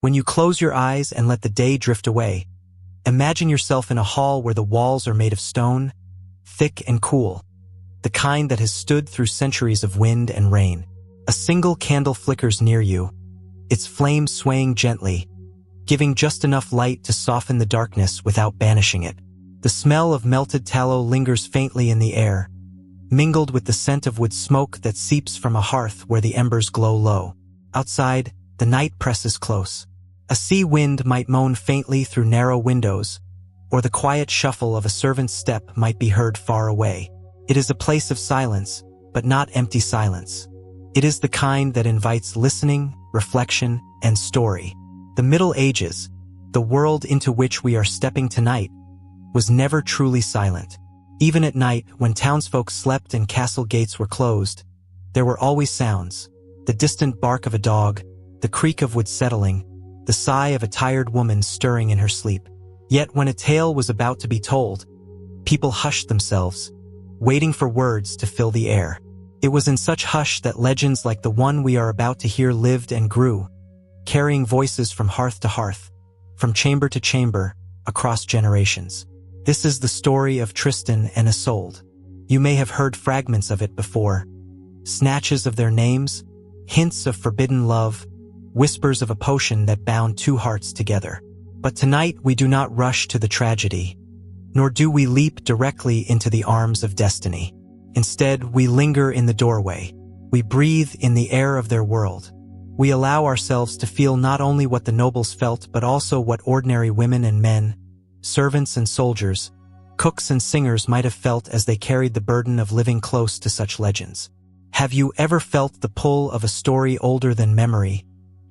When you close your eyes and let the day drift away, imagine yourself in a hall where the walls are made of stone, thick and cool, the kind that has stood through centuries of wind and rain. A single candle flickers near you, its flame swaying gently, giving just enough light to soften the darkness without banishing it. The smell of melted tallow lingers faintly in the air, mingled with the scent of wood smoke that seeps from a hearth where the embers glow low. Outside, the night presses close. A sea wind might moan faintly through narrow windows, or the quiet shuffle of a servant's step might be heard far away. It is a place of silence, but not empty silence. It is the kind that invites listening, reflection, and story. The Middle Ages, the world into which we are stepping tonight, was never truly silent. Even at night, when townsfolk slept and castle gates were closed, there were always sounds: the distant bark of a dog, the creak of wood settling, the sigh of a tired woman stirring in her sleep. Yet when a tale was about to be told, people hushed themselves, waiting for words to fill the air. It was in such hush that legends like the one we are about to hear lived and grew, carrying voices from hearth to hearth, from chamber to chamber, across generations. This is the story of Tristan and Isolde. You may have heard fragments of it before, snatches of their names, hints of forbidden love, whispers of a potion that bound two hearts together. But tonight we do not rush to the tragedy, nor do we leap directly into the arms of destiny. Instead, we linger in the doorway. We breathe in the air of their world. We allow ourselves to feel not only what the nobles felt, but also what ordinary women and men, servants and soldiers, cooks and singers might have felt as they carried the burden of living close to such legends. Have you ever felt the pull of a story older than memory,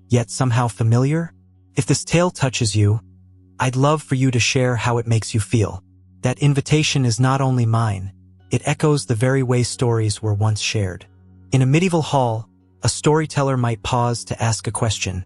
yet somehow familiar? If this tale touches you, I'd love for you to share how it makes you feel. That invitation is not only mine, it echoes the very way stories were once shared. In a medieval hall, a storyteller might pause to ask a question,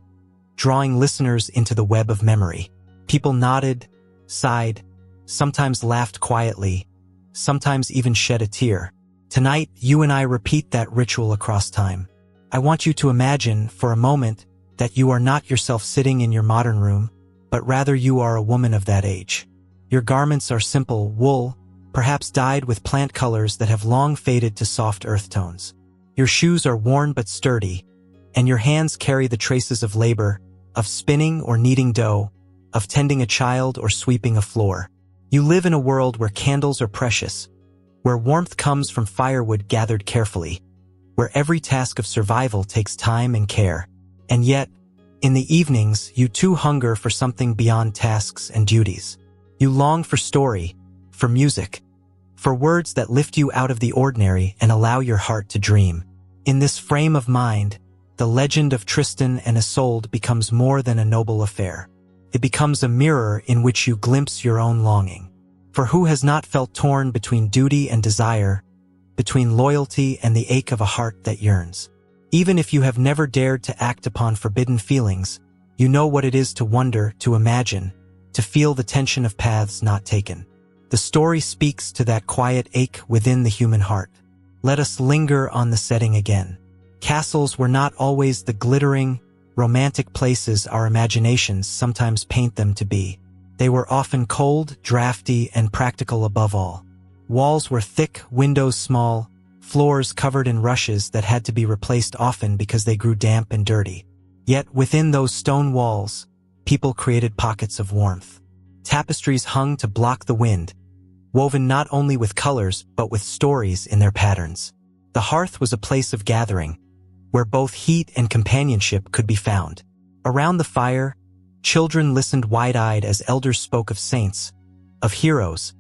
drawing listeners into the web of memory. People nodded, sighed, sometimes laughed quietly, sometimes even shed a tear. Tonight, you and I repeat that ritual across time. I want you to imagine, for a moment, that you are not yourself sitting in your modern room, but rather you are a woman of that age. Your garments are simple wool, perhaps dyed with plant colors that have long faded to soft earth tones. Your shoes are worn but sturdy, and your hands carry the traces of labor, of spinning or kneading dough, of tending a child or sweeping a floor. You live in a world where candles are precious, where warmth comes from firewood gathered carefully, where every task of survival takes time and care. And yet, in the evenings, you too hunger for something beyond tasks and duties. You long for story, for music, for words that lift you out of the ordinary and allow your heart to dream. In this frame of mind, the legend of Tristan and Isolde becomes more than a noble affair. It becomes a mirror in which you glimpse your own longing. For who has not felt torn between duty and desire, between loyalty and the ache of a heart that yearns? Even if you have never dared to act upon forbidden feelings, you know what it is to wonder, to imagine, to feel the tension of paths not taken. The story speaks to that quiet ache within the human heart. Let us linger on the setting again. Castles were not always the glittering, romantic places our imaginations sometimes paint them to be. They were often cold, drafty, and practical above all. Walls were thick, windows small, floors covered in rushes that had to be replaced often because they grew damp and dirty. Yet within those stone walls, people created pockets of warmth. Tapestries hung to block the wind, woven not only with colors but with stories in their patterns. The hearth was a place of gathering, where both heat and companionship could be found. Around the fire, children listened wide-eyed as elders spoke of saints, of heroes,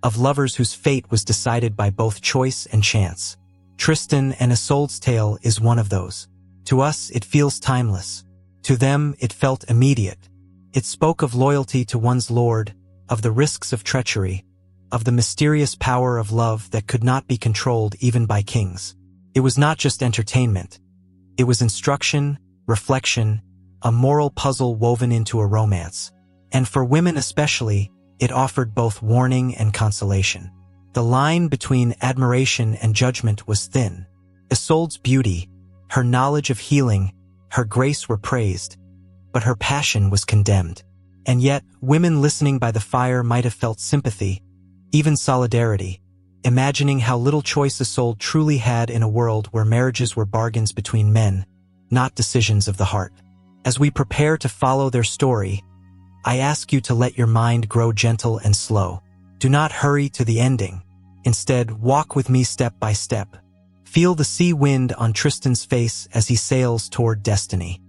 of lovers whose fate was decided by both choice and chance. Tristan and Isolde's tale is one of those. To us, it feels timeless. To them, it felt immediate. It spoke of loyalty to one's lord, of the risks of treachery, of the mysterious power of love that could not be controlled even by kings. It was not just entertainment. It was instruction, reflection, a moral puzzle woven into a romance. And for women especially, it offered both warning and consolation. The line between admiration and judgment was thin. Isolde's beauty, her knowledge of healing, her grace were praised, but her passion was condemned. And yet, women listening by the fire might have felt sympathy, even solidarity, imagining how little choice Isolde truly had in a world where marriages were bargains between men, not decisions of the heart. As we prepare to follow their story, I ask you to let your mind grow gentle and slow. Do not hurry to the ending. Instead, walk with me step by step. Feel the sea wind on Tristan's face as he sails toward destiny.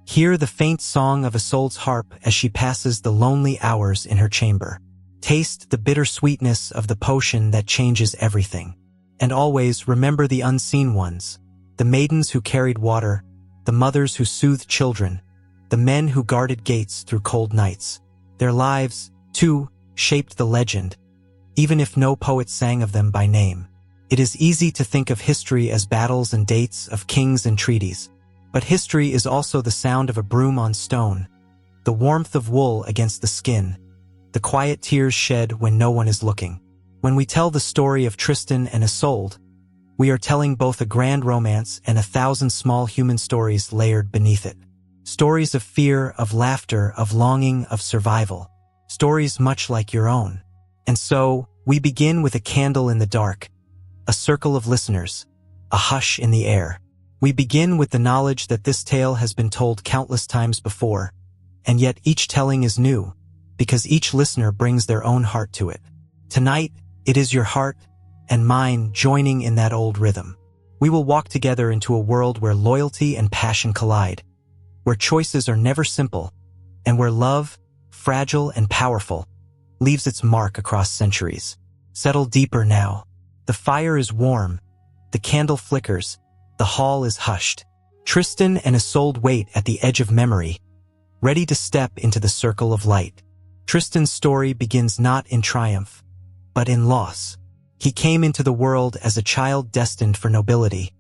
Hear the faint song of Isolde's harp as she passes the lonely hours in her chamber. Taste the bitter sweetness of the potion that changes everything. And always remember the unseen ones, the maidens who carried water, the mothers who soothed children, the men who guarded gates through cold nights. Their lives, too, shaped the legend, even if no poet sang of them by name. It is easy to think of history as battles and dates, of kings and treaties. But history is also the sound of a broom on stone, the warmth of wool against the skin, the quiet tears shed when no one is looking. When we tell the story of Tristan and Isolde, we are telling both a grand romance and 1,000 small human stories layered beneath it. Stories of fear, of laughter, of longing, of survival. Stories much like your own. And so, we begin with a candle in the dark, a circle of listeners, a hush in the air. We begin with the knowledge that this tale has been told countless times before, and yet each telling is new, because each listener brings their own heart to it. Tonight, it is your heart and mine joining in that old rhythm. We will walk together into a world where loyalty and passion collide, where choices are never simple, and where love, fragile and powerful, leaves its mark across centuries. Settle deeper now. The fire is warm, the candle flickers, the hall is hushed. Tristan and Isolde wait at the edge of memory, ready to step into the circle of light. Tristan's story begins not in triumph, but in loss. He came into the world as a child destined for nobility,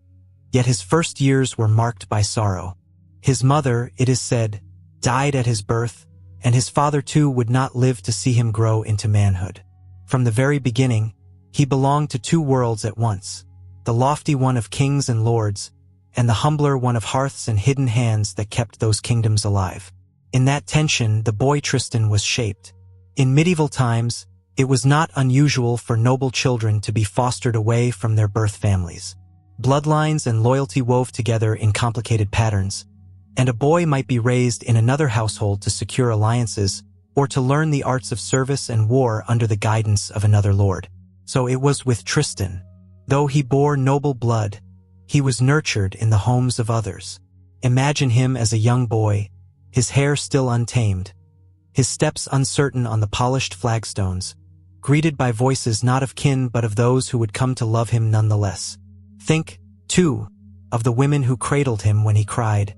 yet his first years were marked by sorrow. His mother, it is said, died at his birth, and his father too would not live to see him grow into manhood. From the very beginning, he belonged to two worlds at once, the lofty one of kings and lords, and the humbler one of hearths and hidden hands that kept those kingdoms alive. In that tension, the boy Tristan was shaped. In medieval times, it was not unusual for noble children to be fostered away from their birth families. Bloodlines and loyalty wove together in complicated patterns, and a boy might be raised in another household to secure alliances or to learn the arts of service and war under the guidance of another lord. So it was with Tristan. Though he bore noble blood, he was nurtured in the homes of others. Imagine him as a young boy, his hair still untamed, his steps uncertain on the polished flagstones, greeted by voices not of kin but of those who would come to love him nonetheless. Think, too, of the women who cradled him when he cried,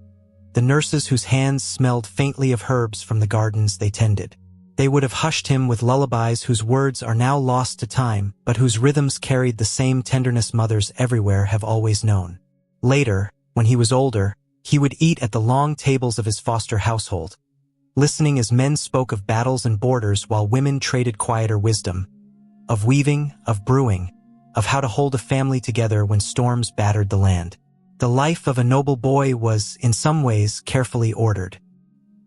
the nurses whose hands smelled faintly of herbs from the gardens they tended. They would have hushed him with lullabies whose words are now lost to time, but whose rhythms carried the same tenderness mothers everywhere have always known. Later, when he was older, he would eat at the long tables of his foster household, listening as men spoke of battles and borders while women traded quieter wisdom, of weaving, of brewing, of how to hold a family together when storms battered the land. The life of a noble boy was, in some ways, carefully ordered.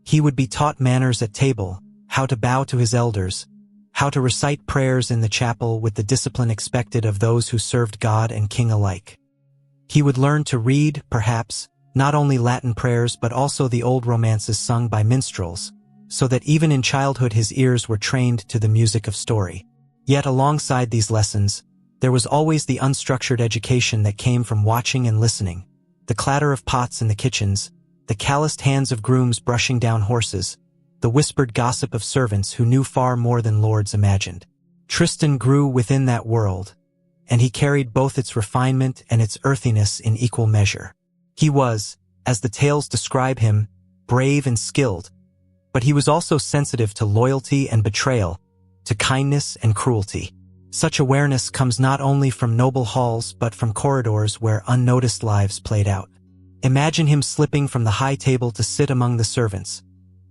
He would be taught manners at table, how to bow to his elders, how to recite prayers in the chapel with the discipline expected of those who served God and king alike. He would learn to read, perhaps, not only Latin prayers but also the old romances sung by minstrels, so that even in childhood his ears were trained to the music of story. Yet alongside these lessons, there was always the unstructured education that came from watching and listening, the clatter of pots in the kitchens, the calloused hands of grooms brushing down horses, the whispered gossip of servants who knew far more than lords imagined. Tristan grew within that world, and he carried both its refinement and its earthiness in equal measure. He was, as the tales describe him, brave and skilled, but he was also sensitive to loyalty and betrayal, to kindness and cruelty. Such awareness comes not only from noble halls but from corridors where unnoticed lives played out. Imagine him slipping from the high table to sit among the servants,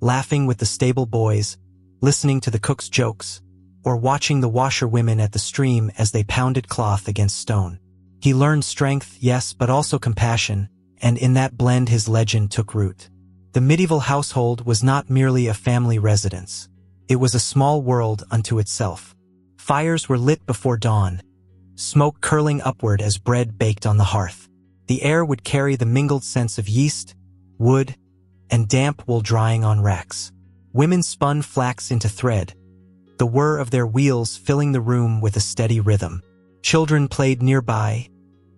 laughing with the stable boys, listening to the cook's jokes, or watching the washerwomen at the stream as they pounded cloth against stone. He learned strength, yes, but also compassion, and in that blend his legend took root. The medieval household was not merely a family residence. It was a small world unto itself. Fires were lit before dawn, smoke curling upward as bread baked on the hearth. The air would carry the mingled scents of yeast, wood, and damp wool drying on racks. Women spun flax into thread, the whir of their wheels filling the room with a steady rhythm. Children played nearby,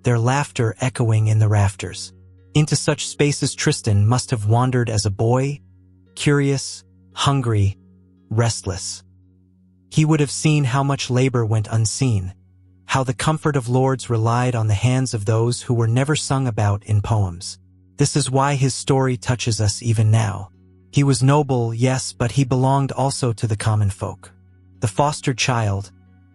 their laughter echoing in the rafters. Into such spaces Tristan must have wandered as a boy, curious, hungry, restless. He would have seen how much labor went unseen, how the comfort of lords relied on the hands of those who were never sung about in poems. This is why his story touches us even now. He was noble, yes, but he belonged also to the common folk. The fostered child,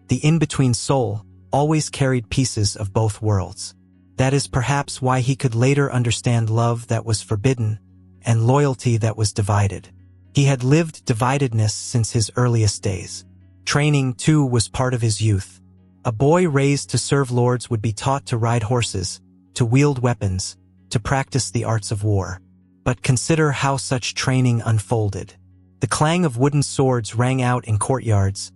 the in-between soul, always carried pieces of both worlds. That is perhaps why he could later understand love that was forbidden and loyalty that was divided. He had lived dividedness since his earliest days. Training, too, was part of his youth. A boy raised to serve lords would be taught to ride horses, to wield weapons, to practice the arts of war. But consider how such training unfolded. The clang of wooden swords rang out in courtyards,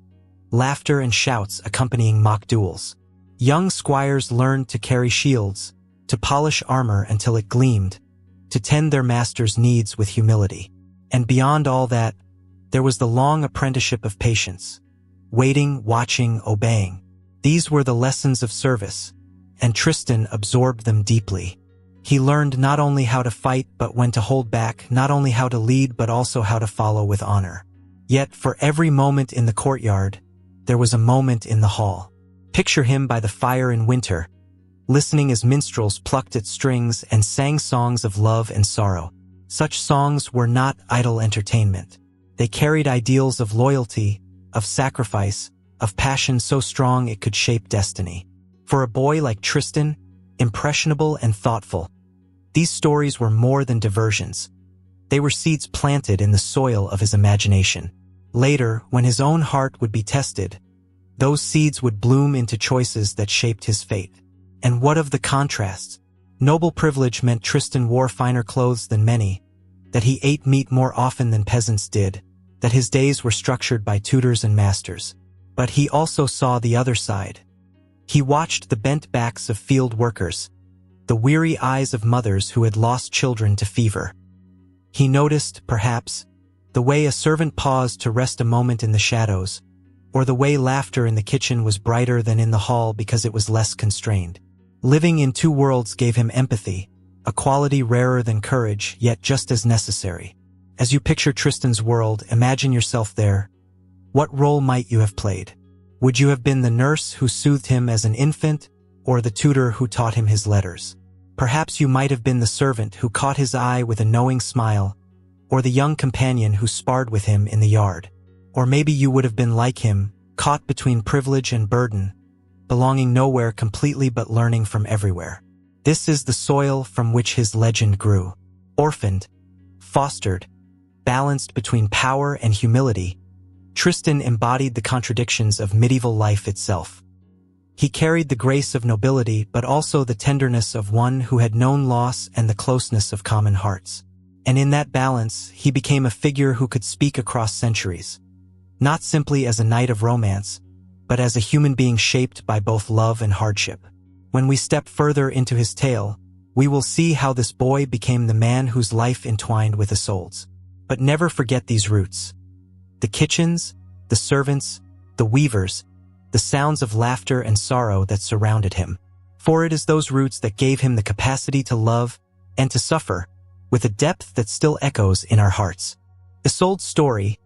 laughter and shouts accompanying mock duels. Young squires learned to carry shields, to polish armor until it gleamed, to tend their master's needs with humility. And beyond all that, there was the long apprenticeship of patience, waiting, watching, obeying. These were the lessons of service, and Tristan absorbed them deeply. He learned not only how to fight but when to hold back, not only how to lead but also how to follow with honor. Yet for every moment in the courtyard, there was a moment in the hall. Picture him by the fire in winter, listening as minstrels plucked at strings and sang songs of love and sorrow. Such songs were not idle entertainment. They carried ideals of loyalty, of sacrifice, of passion so strong it could shape destiny. For a boy like Tristan, impressionable and thoughtful, these stories were more than diversions. They were seeds planted in the soil of his imagination. Later, when his own heart would be tested, those seeds would bloom into choices that shaped his fate. And what of the contrasts? Noble privilege meant Tristan wore finer clothes than many, that he ate meat more often than peasants did, that his days were structured by tutors and masters. But he also saw the other side. He watched the bent backs of field workers, the weary eyes of mothers who had lost children to fever. He noticed, perhaps, the way a servant paused to rest a moment in the shadows, or the way laughter in the kitchen was brighter than in the hall because it was less constrained. Living in two worlds gave him empathy, a quality rarer than courage, yet just as necessary. As you picture Tristan's world, imagine yourself there. What role might you have played? Would you have been the nurse who soothed him as an infant, or the tutor who taught him his letters? Perhaps you might have been the servant who caught his eye with a knowing smile, or the young companion who sparred with him in the yard. Or maybe you would have been like him, caught between privilege and burden, belonging nowhere completely but learning from everywhere. This is the soil from which his legend grew. Orphaned, fostered, balanced between power and humility, Tristan embodied the contradictions of medieval life itself. He carried the grace of nobility but also the tenderness of one who had known loss and the closeness of common hearts. And in that balance, he became a figure who could speak across centuries. Not simply as a knight of romance, but as a human being shaped by both love and hardship. When we step further into his tale, we will see how this boy became the man whose life entwined with Isolde's. But never forget these roots. The kitchens, the servants, the weavers, the sounds of laughter and sorrow that surrounded him. For it is those roots that gave him the capacity to love and to suffer, with a depth that still echoes in our hearts. Isolde's story,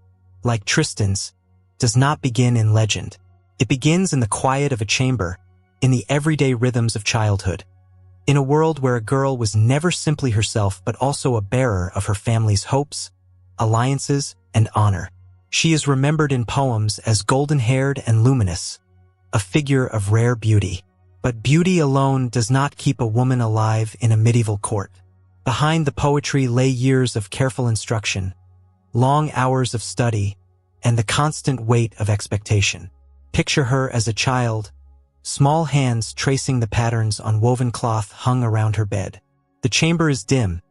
like Tristan's, does not begin in legend. It begins in the quiet of a chamber, in the everyday rhythms of childhood, in a world where a girl was never simply herself but also a bearer of her family's hopes, alliances, and honor. She is remembered in poems as golden-haired and luminous, a figure of rare beauty. But beauty alone does not keep a woman alive in a medieval court. Behind the poetry lay years of careful instruction, long hours of study, and the constant weight of expectation. Picture her as a child, small hands tracing the patterns on woven cloth hung around her bed. The chamber is dim,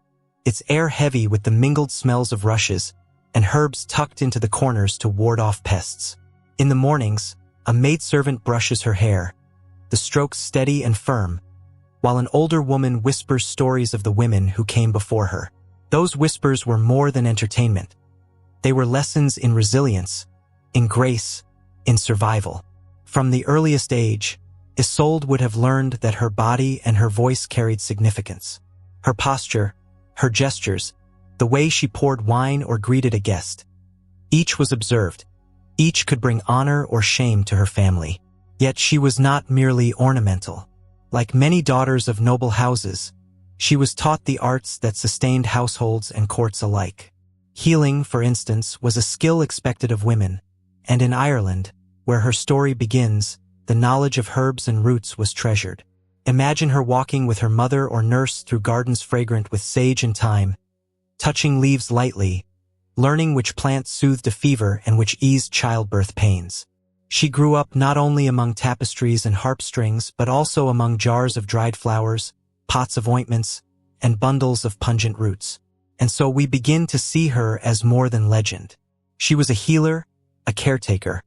its air heavy with the mingled smells of rushes and herbs tucked into the corners to ward off pests. In the mornings, a maidservant brushes her hair, the strokes steady and firm, while an older woman whispers stories of the women who came before her. Those whispers were more than entertainment. They were lessons in resilience, in grace, in survival. From the earliest age, Isolde would have learned that her body and her voice carried significance. Her posture, her gestures, the way she poured wine or greeted a guest. Each was observed. Each could bring honor or shame to her family. Yet she was not merely ornamental. Like many daughters of noble houses, she was taught the arts that sustained households and courts alike. Healing, for instance, was a skill expected of women, and in Ireland, where her story begins, the knowledge of herbs and roots was treasured. Imagine her walking with her mother or nurse through gardens fragrant with sage and thyme, touching leaves lightly, learning which plants soothed a fever and which eased childbirth pains. She grew up not only among tapestries and harp strings, but also among jars of dried flowers, pots of ointments, and bundles of pungent roots. And so we begin to see her as more than legend. She was a healer, a caretaker,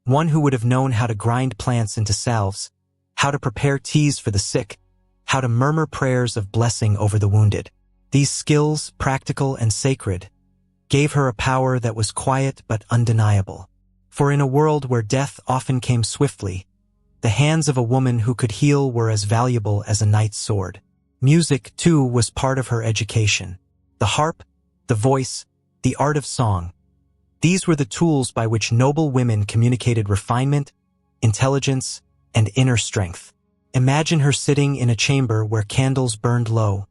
one who would have known how to grind plants into salves, how to prepare teas for the sick, how to murmur prayers of blessing over the wounded. These skills, practical and sacred, gave her a power that was quiet but undeniable. For in a world where death often came swiftly, the hands of a woman who could heal were as valuable as a knight's sword. Music, too, was part of her education. The harp, the voice, the art of song. These were the tools by which noble women communicated refinement, intelligence, and inner strength. Imagine her sitting in a chamber where candles burned low,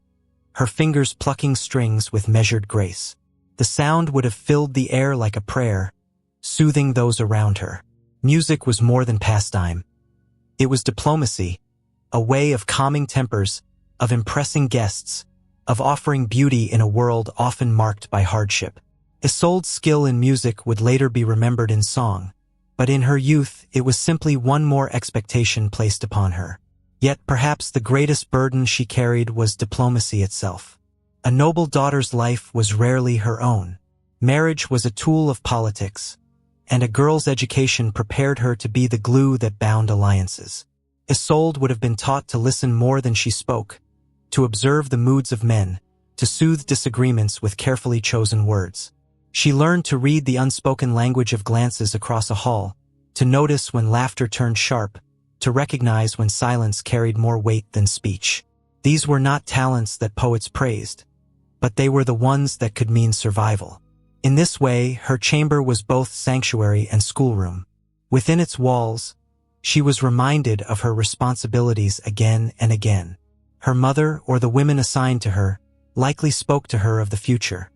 her fingers plucking strings with measured grace. The sound would have filled the air like a prayer, soothing those around her. Music was more than pastime. It was diplomacy, a way of calming tempers, of impressing guests, of offering beauty in a world often marked by hardship. Isolde's skill in music would later be remembered in song, but in her youth it was simply one more expectation placed upon her. Yet perhaps the greatest burden she carried was diplomacy itself. A noble daughter's life was rarely her own. Marriage was a tool of politics, and a girl's education prepared her to be the glue that bound alliances. Isolde would have been taught to listen more than she spoke, to observe the moods of men, to soothe disagreements with carefully chosen words. She learned to read the unspoken language of glances across a hall, to notice when laughter turned sharp, to recognize when silence carried more weight than speech. These were not talents that poets praised, but they were the ones that could mean survival. In this way, her chamber was both sanctuary and schoolroom. Within its walls, she was reminded of her responsibilities again and again. Her mother, or the women assigned to her, likely spoke to her of the future,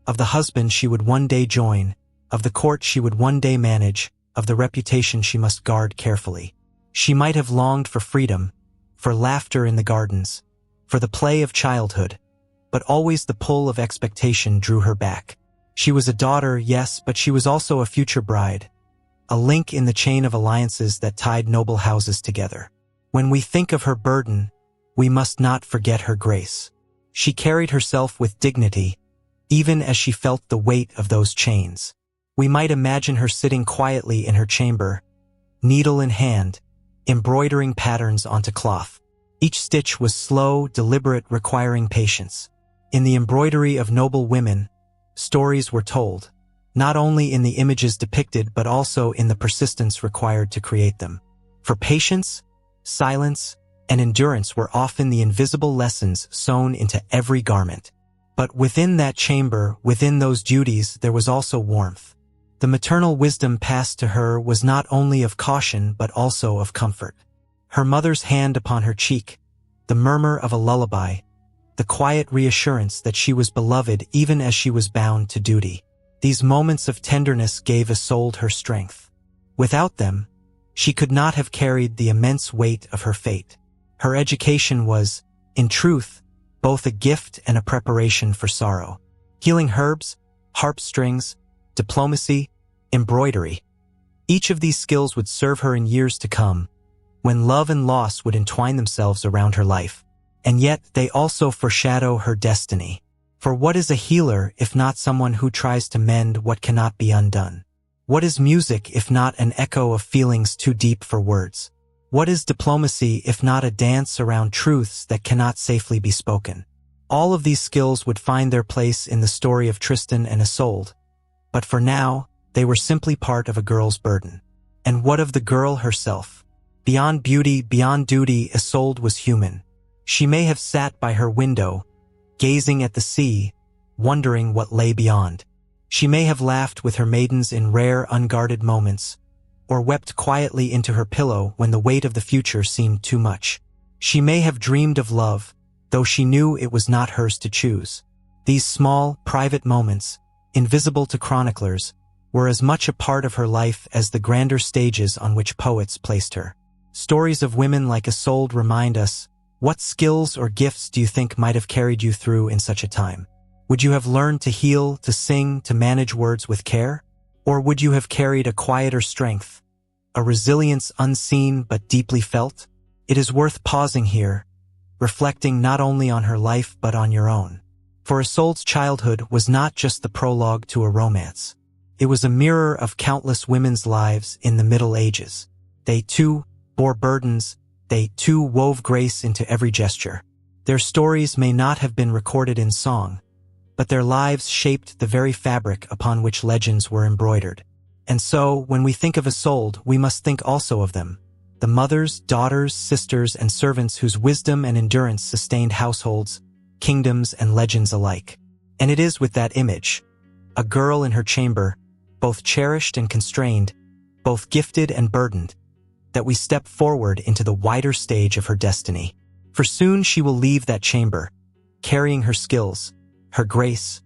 of the husband she would one day join, of the court she would one day manage, of the reputation she must guard carefully. She might have longed for freedom, for laughter in the gardens, for the play of childhood, but always the pull of expectation drew her back. She was a daughter, yes, but she was also a future bride, a link in the chain of alliances that tied noble houses together. When we think of her burden, we must not forget her grace. She carried herself with dignity, even as she felt the weight of those chains. We might imagine her sitting quietly in her chamber, needle in hand, embroidering patterns onto cloth. Each stitch was slow, deliberate, requiring patience. In the embroidery of noble women, stories were told, not only in the images depicted but also in the persistence required to create them. For patience, silence, and endurance were often the invisible lessons sewn into every garment. But within that chamber, within those duties, there was also warmth. The maternal wisdom passed to her was not only of caution but also of comfort. Her mother's hand upon her cheek, the murmur of a lullaby, the quiet reassurance that she was beloved even as she was bound to duty. These moments of tenderness gave Isolde her strength. Without them, she could not have carried the immense weight of her fate. Her education was, in truth, both a gift and a preparation for sorrow. Healing herbs, harp strings, diplomacy, embroidery. Each of these skills would serve her in years to come, when love and loss would entwine themselves around her life. And yet they also foreshadow her destiny. For what is a healer if not someone who tries to mend what cannot be undone? What is music if not an echo of feelings too deep for words? What is diplomacy if not a dance around truths that cannot safely be spoken? All of these skills would find their place in the story of Tristan and Isolde, but for now, they were simply part of a girl's burden. And what of the girl herself? Beyond beauty, beyond duty, Isolde was human. She may have sat by her window, gazing at the sea, wondering what lay beyond. She may have laughed with her maidens in rare, unguarded moments, or wept quietly into her pillow when the weight of the future seemed too much. She may have dreamed of love, though she knew it was not hers to choose. These small, private moments, invisible to chroniclers, were as much a part of her life as the grander stages on which poets placed her. Stories of women like Isolde remind us, what skills or gifts do you think might have carried you through in such a time? Would you have learned to heal, to sing, to manage words with care? Or would you have carried a quieter strength, a resilience unseen but deeply felt? It is worth pausing here, reflecting not only on her life but on your own. For Isolde's childhood was not just the prologue to a romance. It was a mirror of countless women's lives in the Middle Ages. They too bore burdens, they too wove grace into every gesture. Their stories may not have been recorded in song, but their lives shaped the very fabric upon which legends were embroidered. And so, when we think of Isolde, we must think also of them, the mothers, daughters, sisters, and servants whose wisdom and endurance sustained households, kingdoms, and legends alike. And it is with that image, a girl in her chamber, both cherished and constrained, both gifted and burdened, that we step forward into the wider stage of her destiny. For soon she will leave that chamber, carrying her skills, her grace,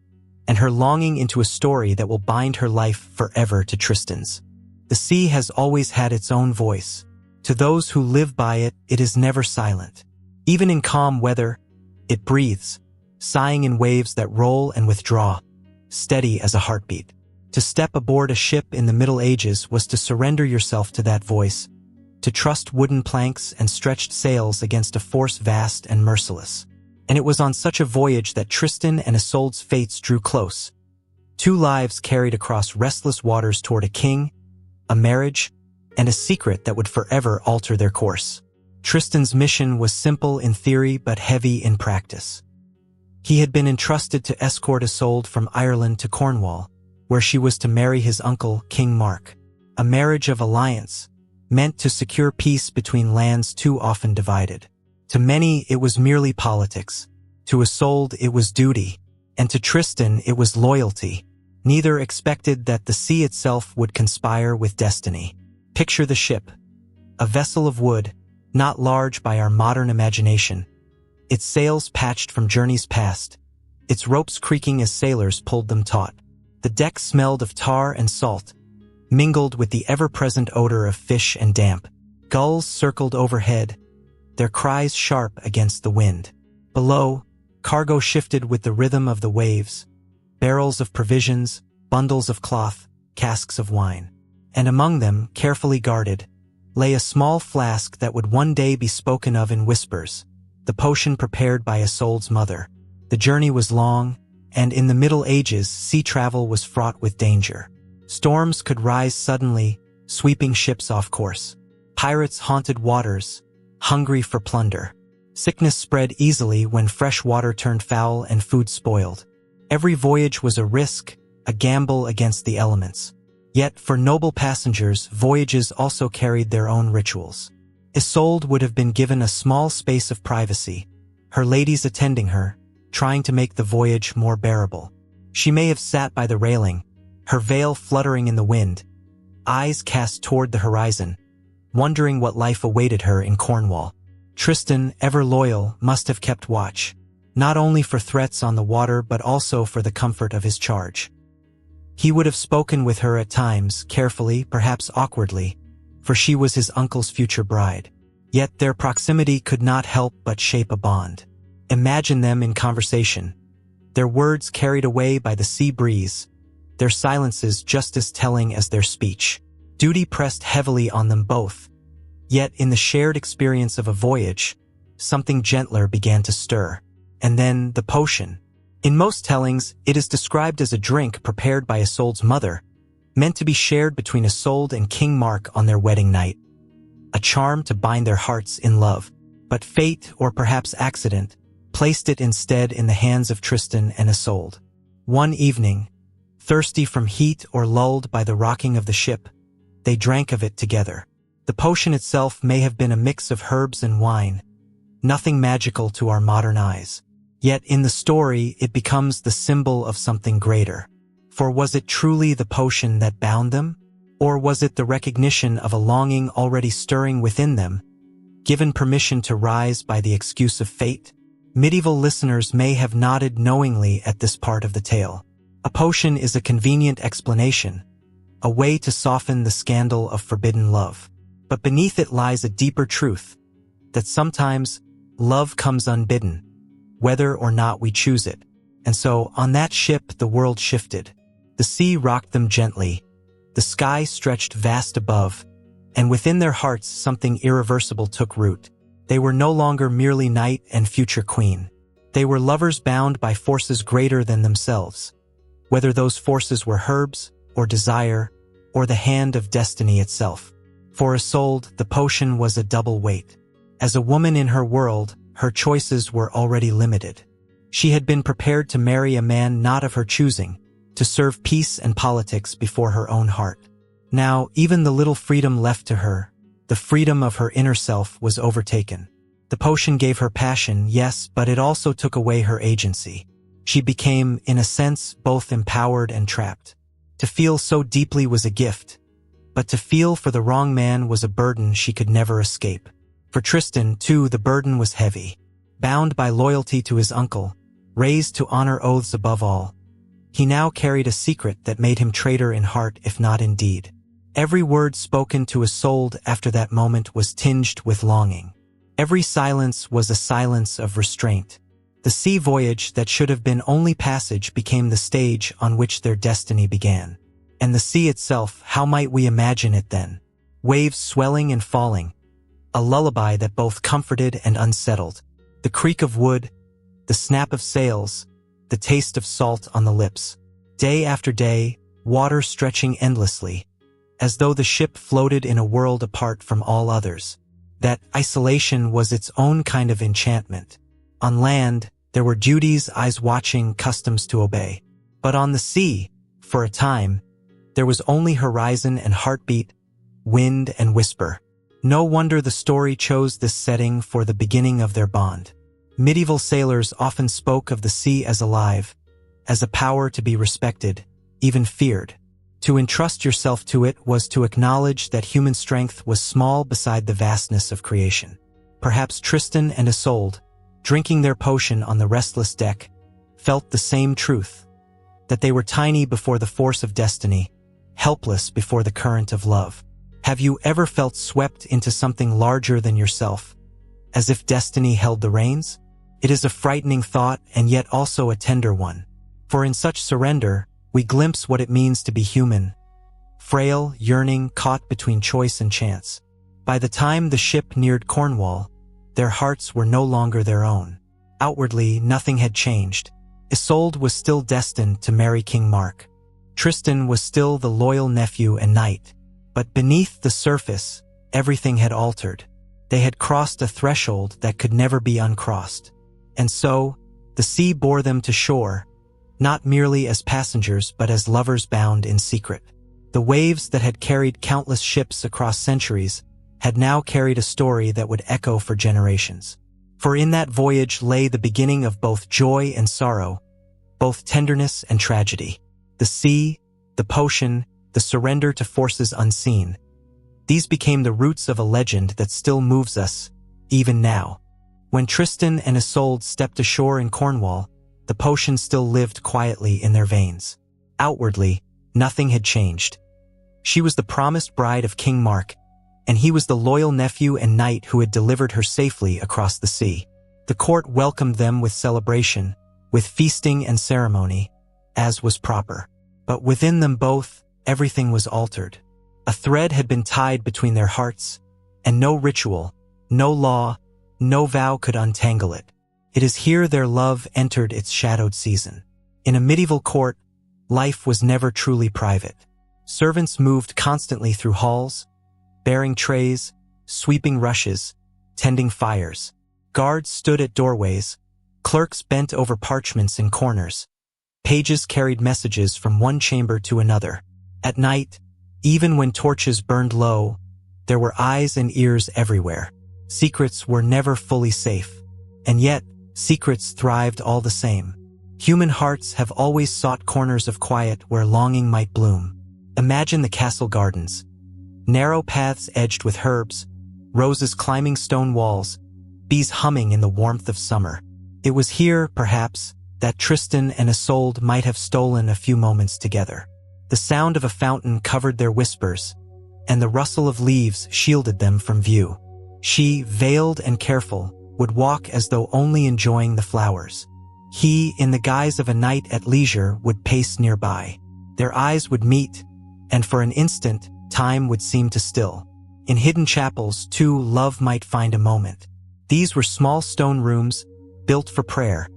and her longing into a story that will bind her life forever to Tristan's. The sea has always had its own voice. To those who live by it, it is never silent. Even in calm weather, it breathes, sighing in waves that roll and withdraw, steady as a heartbeat. To step aboard a ship in the Middle Ages was to surrender yourself to that voice, to trust wooden planks and stretched sails against a force vast and merciless. And it was on such a voyage that Tristan and Isolde's fates drew close. Two lives carried across restless waters toward a king, a marriage, and a secret that would forever alter their course. Tristan's mission was simple in theory but heavy in practice. He had been entrusted to escort Isolde from Ireland to Cornwall, where she was to marry his uncle, King Mark. A marriage of alliance, meant to secure peace between lands too often divided. To many, it was merely politics. To Isolde, it was duty. And to Tristan, it was loyalty. Neither expected that the sea itself would conspire with destiny. Picture the ship. A vessel of wood, not large by our modern imagination. Its sails patched from journeys past. Its ropes creaking as sailors pulled them taut. The deck smelled of tar and salt, mingled with the ever-present odor of fish and damp. Gulls circled overhead, their cries sharp against the wind. Below, cargo shifted with the rhythm of the waves, barrels of provisions, bundles of cloth, casks of wine. And among them, carefully guarded, lay a small flask that would one day be spoken of in whispers, the potion prepared by Isolde's mother. The journey was long, and in the Middle Ages, sea travel was fraught with danger. Storms could rise suddenly, sweeping ships off course. Pirates haunted waters, hungry for plunder. Sickness spread easily when fresh water turned foul and food spoiled. Every voyage was a risk, a gamble against the elements. Yet, for noble passengers, voyages also carried their own rituals. Isolde would have been given a small space of privacy, her ladies attending her, trying to make the voyage more bearable. She may have sat by the railing, her veil fluttering in the wind, eyes cast toward the horizon, wondering what life awaited her in Cornwall. Tristan, ever loyal, must have kept watch, not only for threats on the water but also for the comfort of his charge. He would have spoken with her at times, carefully, perhaps awkwardly, for she was his uncle's future bride. Yet their proximity could not help but shape a bond. Imagine them in conversation, their words carried away by the sea breeze, their silences just as telling as their speech. Duty pressed heavily on them both. Yet in the shared experience of a voyage, something gentler began to stir. And then the potion. In most tellings, it is described as a drink prepared by Isolde's mother, meant to be shared between Isolde and King Mark on their wedding night, a charm to bind their hearts in love. But fate, or perhaps accident, placed it instead in the hands of Tristan and Isolde. One evening, thirsty from heat or lulled by the rocking of the ship, they drank of it together. The potion itself may have been a mix of herbs and wine, nothing magical to our modern eyes. Yet in the story, it becomes the symbol of something greater. For was it truly the potion that bound them? Or was it the recognition of a longing already stirring within them, given permission to rise by the excuse of fate? Medieval listeners may have nodded knowingly at this part of the tale. A potion is a convenient explanation, a way to soften the scandal of forbidden love. But beneath it lies a deeper truth, that sometimes love comes unbidden, whether or not we choose it. And so, on that ship, the world shifted. The sea rocked them gently, the sky stretched vast above, and within their hearts something irreversible took root. They were no longer merely knight and future queen. They were lovers bound by forces greater than themselves, whether those forces were herbs, or desire, or the hand of destiny itself. For Isolde, the potion was a double weight. As a woman in her world, her choices were already limited. She had been prepared to marry a man not of her choosing, to serve peace and politics before her own heart. Now, even the little freedom left to her, the freedom of her inner self, was overtaken. The potion gave her passion, yes, but it also took away her agency. She became, in a sense, both empowered and trapped. To feel so deeply was a gift, but to feel for the wrong man was a burden she could never escape. For Tristan, too, the burden was heavy. Bound by loyalty to his uncle, raised to honor oaths above all, he now carried a secret that made him traitor in heart if not in deed. Every word spoken to Isolde after that moment was tinged with longing. Every silence was a silence of restraint. The sea voyage that should have been only passage became the stage on which their destiny began. And the sea itself, how might we imagine it then? Waves swelling and falling, a lullaby that both comforted and unsettled. The creak of wood, the snap of sails, the taste of salt on the lips. Day after day, water stretching endlessly, as though the ship floated in a world apart from all others. That isolation was its own kind of enchantment. On land, there were duties, eyes watching, customs to obey. But on the sea, for a time, there was only horizon and heartbeat, wind and whisper. No wonder the story chose this setting for the beginning of their bond. Medieval sailors often spoke of the sea as alive, as a power to be respected, even feared. To entrust yourself to it was to acknowledge that human strength was small beside the vastness of creation. Perhaps Tristan and Isolde, drinking their potion on the restless deck, felt the same truth, that they were tiny before the force of destiny, helpless before the current of love. Have you ever felt swept into something larger than yourself, as if destiny held the reins? It is a frightening thought and yet also a tender one. For in such surrender, we glimpse what it means to be human, frail, yearning, caught between choice and chance. By the time the ship neared Cornwall, their hearts were no longer their own. Outwardly, nothing had changed. Isolde was still destined to marry King Mark. Tristan was still the loyal nephew and knight. But beneath the surface, everything had altered. They had crossed a threshold that could never be uncrossed. And so, the sea bore them to shore, not merely as passengers but as lovers bound in secret. The waves that had carried countless ships across centuries had now carried a story that would echo for generations. For in that voyage lay the beginning of both joy and sorrow, both tenderness and tragedy. The sea, the potion, the surrender to forces unseen. These became the roots of a legend that still moves us, even now. When Tristan and Isolde stepped ashore in Cornwall, the potion still lived quietly in their veins. Outwardly, nothing had changed. She was the promised bride of King Mark, and he was the loyal nephew and knight who had delivered her safely across the sea. The court welcomed them with celebration, with feasting and ceremony, as was proper. But within them both, everything was altered. A thread had been tied between their hearts, and no ritual, no law, no vow could untangle it. It is here their love entered its shadowed season. In a medieval court, life was never truly private. Servants moved constantly through halls, bearing trays, sweeping rushes, tending fires. Guards stood at doorways, clerks bent over parchments in corners. Pages carried messages from one chamber to another. At night, even when torches burned low, there were eyes and ears everywhere. Secrets were never fully safe. And yet, secrets thrived all the same. Human hearts have always sought corners of quiet where longing might bloom. Imagine the castle gardens. Narrow paths edged with herbs, roses climbing stone walls, bees humming in the warmth of summer. It was here, perhaps, that Tristan and Isolde might have stolen a few moments together. The sound of a fountain covered their whispers, and the rustle of leaves shielded them from view. She, veiled and careful, would walk as though only enjoying the flowers. He, in the guise of a knight at leisure, would pace nearby. Their eyes would meet, and for an instant, time would seem to still. In hidden chapels, too, love might find a moment. These were small stone rooms, built for prayer,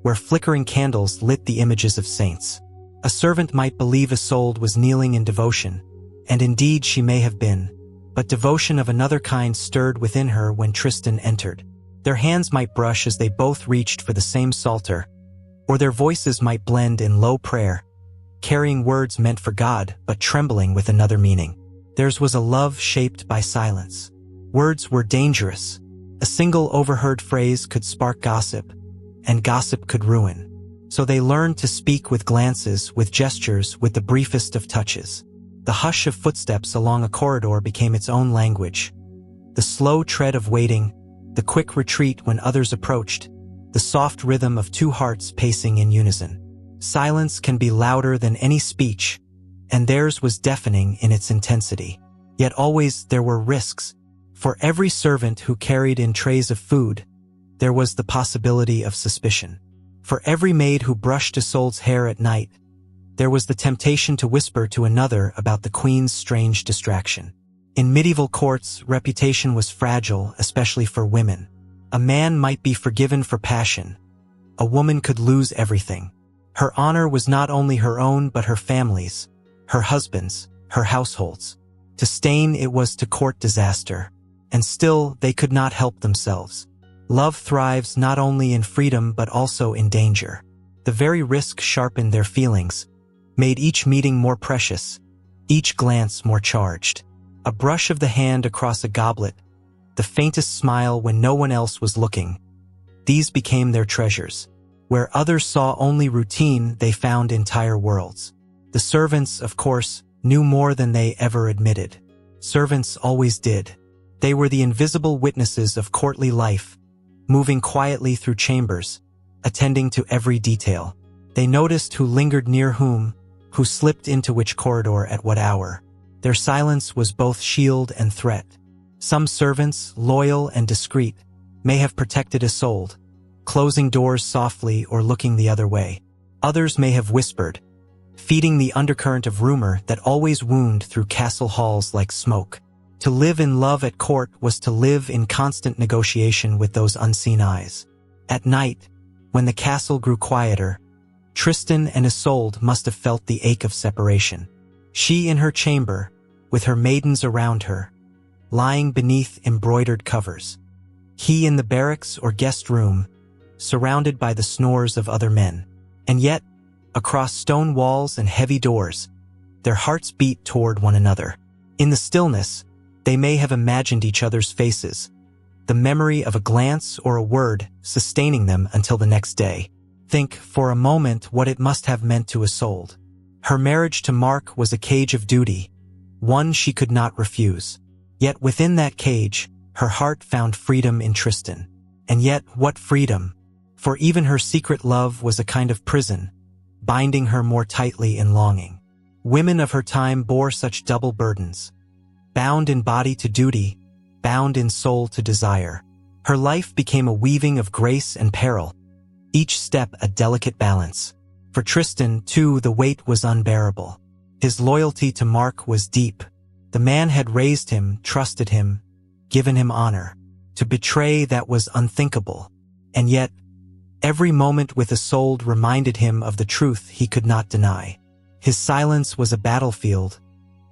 where flickering candles lit the images of saints. A servant might believe Isolde was kneeling in devotion, and indeed she may have been, but devotion of another kind stirred within her when Tristan entered. Their hands might brush as they both reached for the same psalter, or their voices might blend in low prayer, carrying words meant for God but trembling with another meaning. Theirs was a love shaped by silence. Words were dangerous. A single overheard phrase could spark gossip, and gossip could ruin. So they learned to speak with glances, with gestures, with the briefest of touches. The hush of footsteps along a corridor became its own language. The slow tread of waiting, the quick retreat when others approached, the soft rhythm of two hearts pacing in unison. Silence can be louder than any speech, and theirs was deafening in its intensity. Yet always there were risks. For every servant who carried in trays of food, there was the possibility of suspicion. For every maid who brushed Isolde's hair at night, there was the temptation to whisper to another about the queen's strange distraction. In medieval courts, reputation was fragile, especially for women. A man might be forgiven for passion. A woman could lose everything. Her honor was not only her own but her family's, her husband's, her household's. To stain it was to court disaster. And still, they could not help themselves. Love thrives not only in freedom but also in danger. The very risk sharpened their feelings, made each meeting more precious, each glance more charged. A brush of the hand across a goblet, the faintest smile when no one else was looking. These became their treasures. Where others saw only routine, they found entire worlds. The servants, of course, knew more than they ever admitted. Servants always did. They were the invisible witnesses of courtly life, moving quietly through chambers, attending to every detail. They noticed who lingered near whom, who slipped into which corridor at what hour. Their silence was both shield and threat. Some servants, loyal and discreet, may have protected Isolde, closing doors softly or looking the other way. Others may have whispered, feeding the undercurrent of rumor that always wound through castle halls like smoke. To live in love at court was to live in constant negotiation with those unseen eyes. At night, when the castle grew quieter, Tristan and Isolde must have felt the ache of separation. She in her chamber, with her maidens around her, lying beneath embroidered covers. He in the barracks or guest room, surrounded by the snores of other men. And yet, across stone walls and heavy doors, their hearts beat toward one another. In the stillness, they may have imagined each other's faces, the memory of a glance or a word sustaining them until the next day. Think, for a moment, what it must have meant to Isolde. Her marriage to Mark was a cage of duty, one she could not refuse. Yet within that cage, her heart found freedom in Tristan. And yet, what freedom? For even her secret love was a kind of prison, binding her more tightly in longing. Women of her time bore such double burdens. Bound in body to duty, bound in soul to desire. Her life became a weaving of grace and peril, each step a delicate balance. For Tristan, too, the weight was unbearable. His loyalty to Mark was deep. The man had raised him, trusted him, given him honor. To betray that was unthinkable. And yet, Every moment with Isolde reminded him of the truth he could not deny. His silence was a battlefield,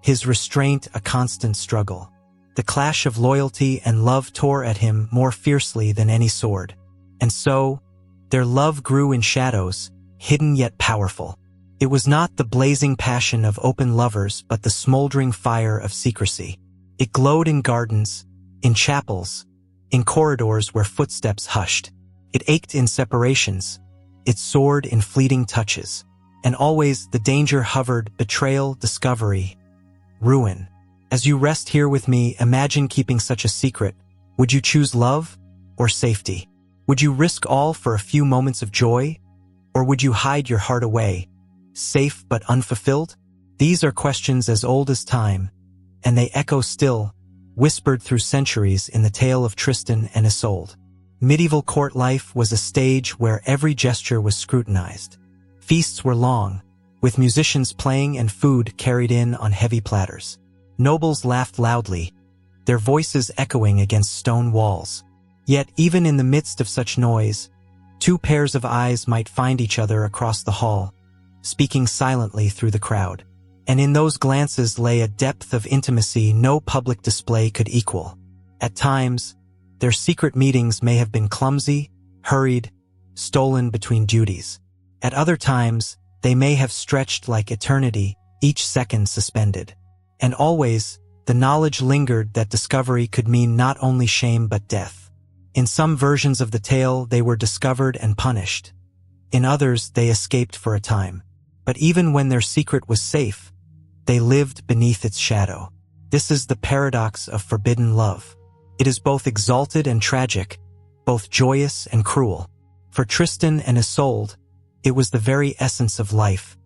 his restraint a constant struggle. The clash of loyalty and love tore at him more fiercely than any sword. And so, their love grew in shadows, hidden yet powerful. It was not the blazing passion of open lovers but the smoldering fire of secrecy. It glowed in gardens, in chapels, in corridors where footsteps hushed. It ached in separations, it soared in fleeting touches. And always the danger hovered: betrayal, discovery, ruin. As you rest here with me, imagine keeping such a secret. Would you choose love or safety? Would you risk all for a few moments of joy? Or would you hide your heart away, safe but unfulfilled? These are questions as old as time, and they echo still, whispered through centuries in the tale of Tristan and Isolde. Medieval court life was a stage where every gesture was scrutinized. Feasts were long, with musicians playing and food carried in on heavy platters. Nobles laughed loudly, their voices echoing against stone walls. Yet even in the midst of such noise, two pairs of eyes might find each other across the hall, speaking silently through the crowd. And in those glances lay a depth of intimacy no public display could equal. At times, their secret meetings may have been clumsy, hurried, stolen between duties. At other times, they may have stretched like eternity, each second suspended. And always, the knowledge lingered that discovery could mean not only shame but death. In some versions of the tale, they were discovered and punished. In others, they escaped for a time. But even when their secret was safe, they lived beneath its shadow. This is the paradox of forbidden love. It is both exalted and tragic, both joyous and cruel. For Tristan and Isolde, it was the very essence of life,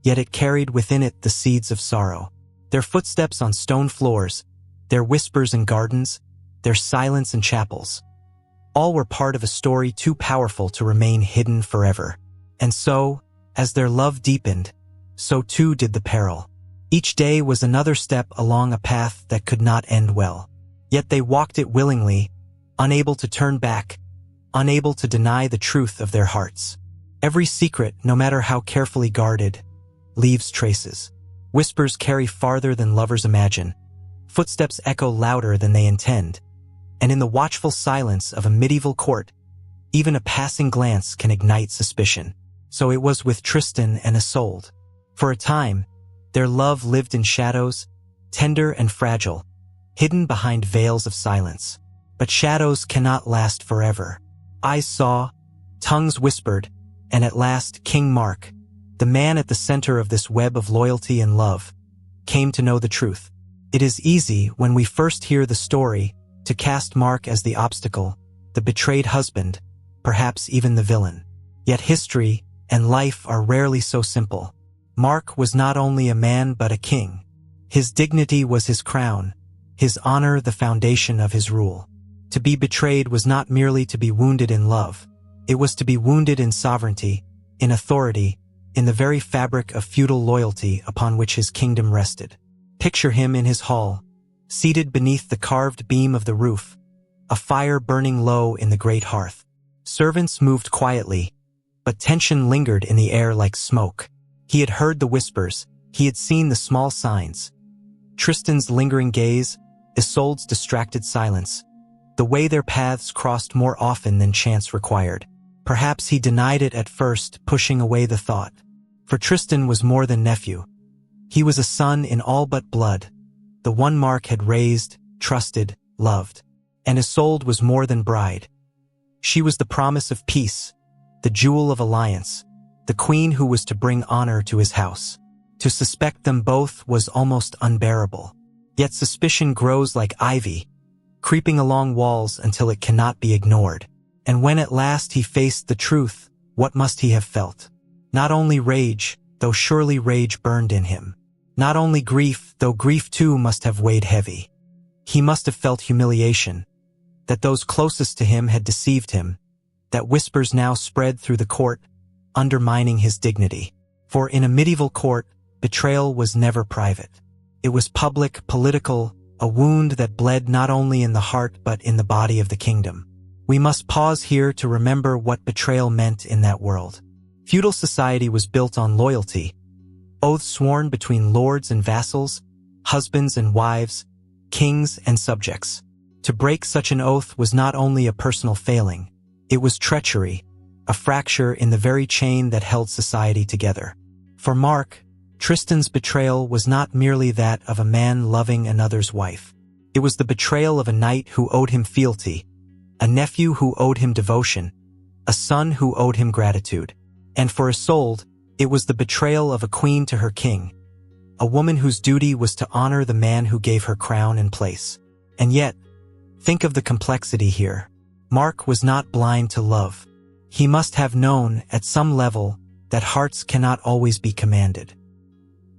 yet it carried within it the seeds of sorrow. Their footsteps on stone floors, their whispers in gardens, their silence in chapels, all were part of a story too powerful to remain hidden forever. And so, as their love deepened, so too did the peril. Each day was another step along a path that could not end well. Yet they walked it willingly, unable to turn back, unable to deny the truth of their hearts. Every secret, no matter how carefully guarded, leaves traces. Whispers carry farther than lovers imagine. Footsteps echo louder than they intend. And in the watchful silence of a medieval court, even a passing glance can ignite suspicion. So it was with Tristan and Isolde. For a time, their love lived in shadows, tender and fragile, hidden behind veils of silence. But shadows cannot last forever. Eyes saw, tongues whispered, and at last King Mark, the man at the center of this web of loyalty and love, came to know the truth. It is easy, when we first hear the story, to cast Mark as the obstacle, the betrayed husband, perhaps even the villain. Yet history and life are rarely so simple. Mark was not only a man but a king. His dignity was his crown, his honor the foundation of his rule. To be betrayed was not merely to be wounded in love. It was to be wounded in sovereignty, in authority, in the very fabric of feudal loyalty upon which his kingdom rested. Picture him in his hall, seated beneath the carved beam of the roof, a fire burning low in the great hearth. Servants moved quietly, but tension lingered in the air like smoke. He had heard the whispers, he had seen the small signs. Tristan's lingering gaze, Isolde's distracted silence, the way their paths crossed more often than chance required. Perhaps he denied it at first, pushing away the thought. For Tristan was more than nephew. He was a son in all but blood, the one Mark had raised, trusted, loved. And Isolde was more than bride. She was the promise of peace, the jewel of alliance, the queen who was to bring honor to his house. To suspect them both was almost unbearable. Yet suspicion grows like ivy, creeping along walls until it cannot be ignored. And when at last he faced the truth, what must he have felt? Not only rage, though surely rage burned in him. Not only grief, though grief too must have weighed heavy. He must have felt humiliation, that those closest to him had deceived him, that whispers now spread through the court, undermining his dignity. For in a medieval court, betrayal was never private. It was public, political, a wound that bled not only in the heart but in the body of the kingdom. We must pause here to remember what betrayal meant in that world. Feudal society was built on loyalty, oaths sworn between lords and vassals, husbands and wives, kings and subjects. To break such an oath was not only a personal failing, it was treachery, a fracture in the very chain that held society together. For Mark, Tristan's betrayal was not merely that of a man loving another's wife. It was the betrayal of a knight who owed him fealty, a nephew who owed him devotion, a son who owed him gratitude. And for Isolde, it was the betrayal of a queen to her king, a woman whose duty was to honor the man who gave her crown and place. And yet, think of the complexity here. Mark was not blind to love. He must have known, at some level, that hearts cannot always be commanded.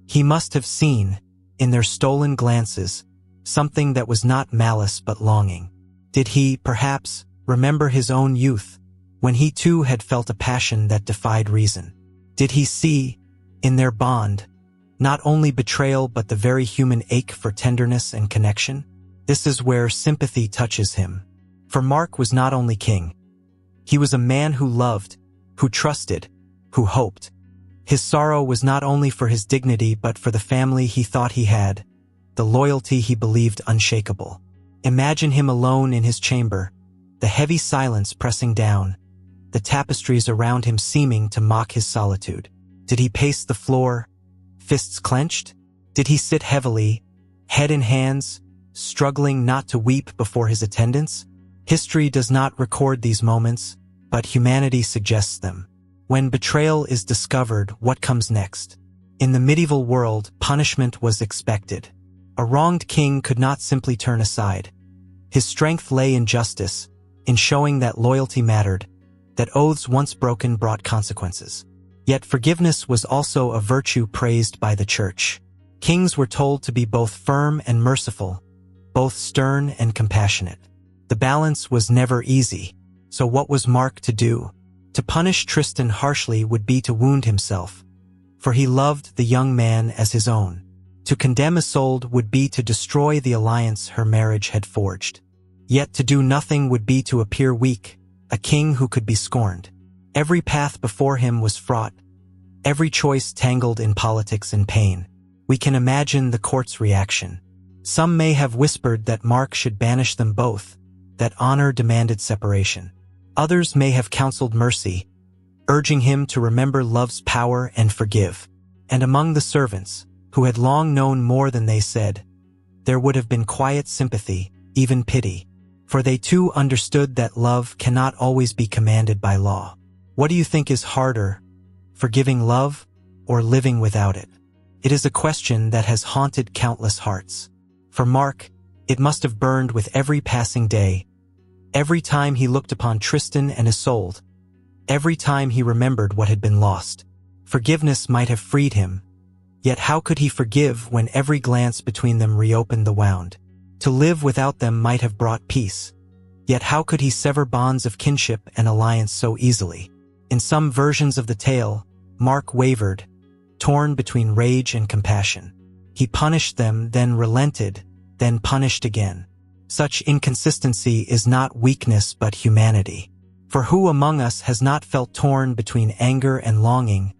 He must have seen, in their stolen glances, something that was not malice but longing. Did he, perhaps, remember his own youth, when he too had felt a passion that defied reason? Did he see, in their bond, not only betrayal but the very human ache for tenderness and connection? This is where sympathy touches him. For Mark was not only king. He was a man who loved, who trusted, who hoped. His sorrow was not only for his dignity but for the family he thought he had, the loyalty he believed unshakable. Imagine him alone in his chamber, the heavy silence pressing down, the tapestries around him seeming to mock his solitude. Did he pace the floor, fists clenched? Did he sit heavily, head in hands, struggling not to weep before his attendants? History does not record these moments, but humanity suggests them. When betrayal is discovered, what comes next? In the medieval world, punishment was expected. A wronged king could not simply turn aside. His strength lay in justice, in showing that loyalty mattered, that oaths once broken brought consequences. Yet forgiveness was also a virtue praised by the church. Kings were told to be both firm and merciful, both stern and compassionate. The balance was never easy. So what was Mark to do? To punish Tristan harshly would be to wound himself, for he loved the young man as his own. To condemn Isolde would be to destroy the alliance her marriage had forged. Yet to do nothing would be to appear weak, a king who could be scorned. Every path before him was fraught, every choice tangled in politics and pain. We can imagine the court's reaction. Some may have whispered that Mark should banish them both, that honor demanded separation. Others may have counseled mercy, urging him to remember love's power and forgive. And among the servants, who had long known more than they said, there would have been quiet sympathy, even pity. For they too understood that love cannot always be commanded by law. What do you think is harder, forgiving love or living without it? It is a question that has haunted countless hearts. For Mark, it must have burned with every passing day, every time he looked upon Tristan and Isolde, every time he remembered what had been lost. Forgiveness might have freed him, yet how could he forgive when every glance between them reopened the wound? To live without them might have brought peace, yet how could he sever bonds of kinship and alliance so easily? In some versions of the tale, Mark wavered, torn between rage and compassion. He punished them, then relented, then punished again. Such inconsistency is not weakness but humanity. For who among us has not felt torn between anger and longing,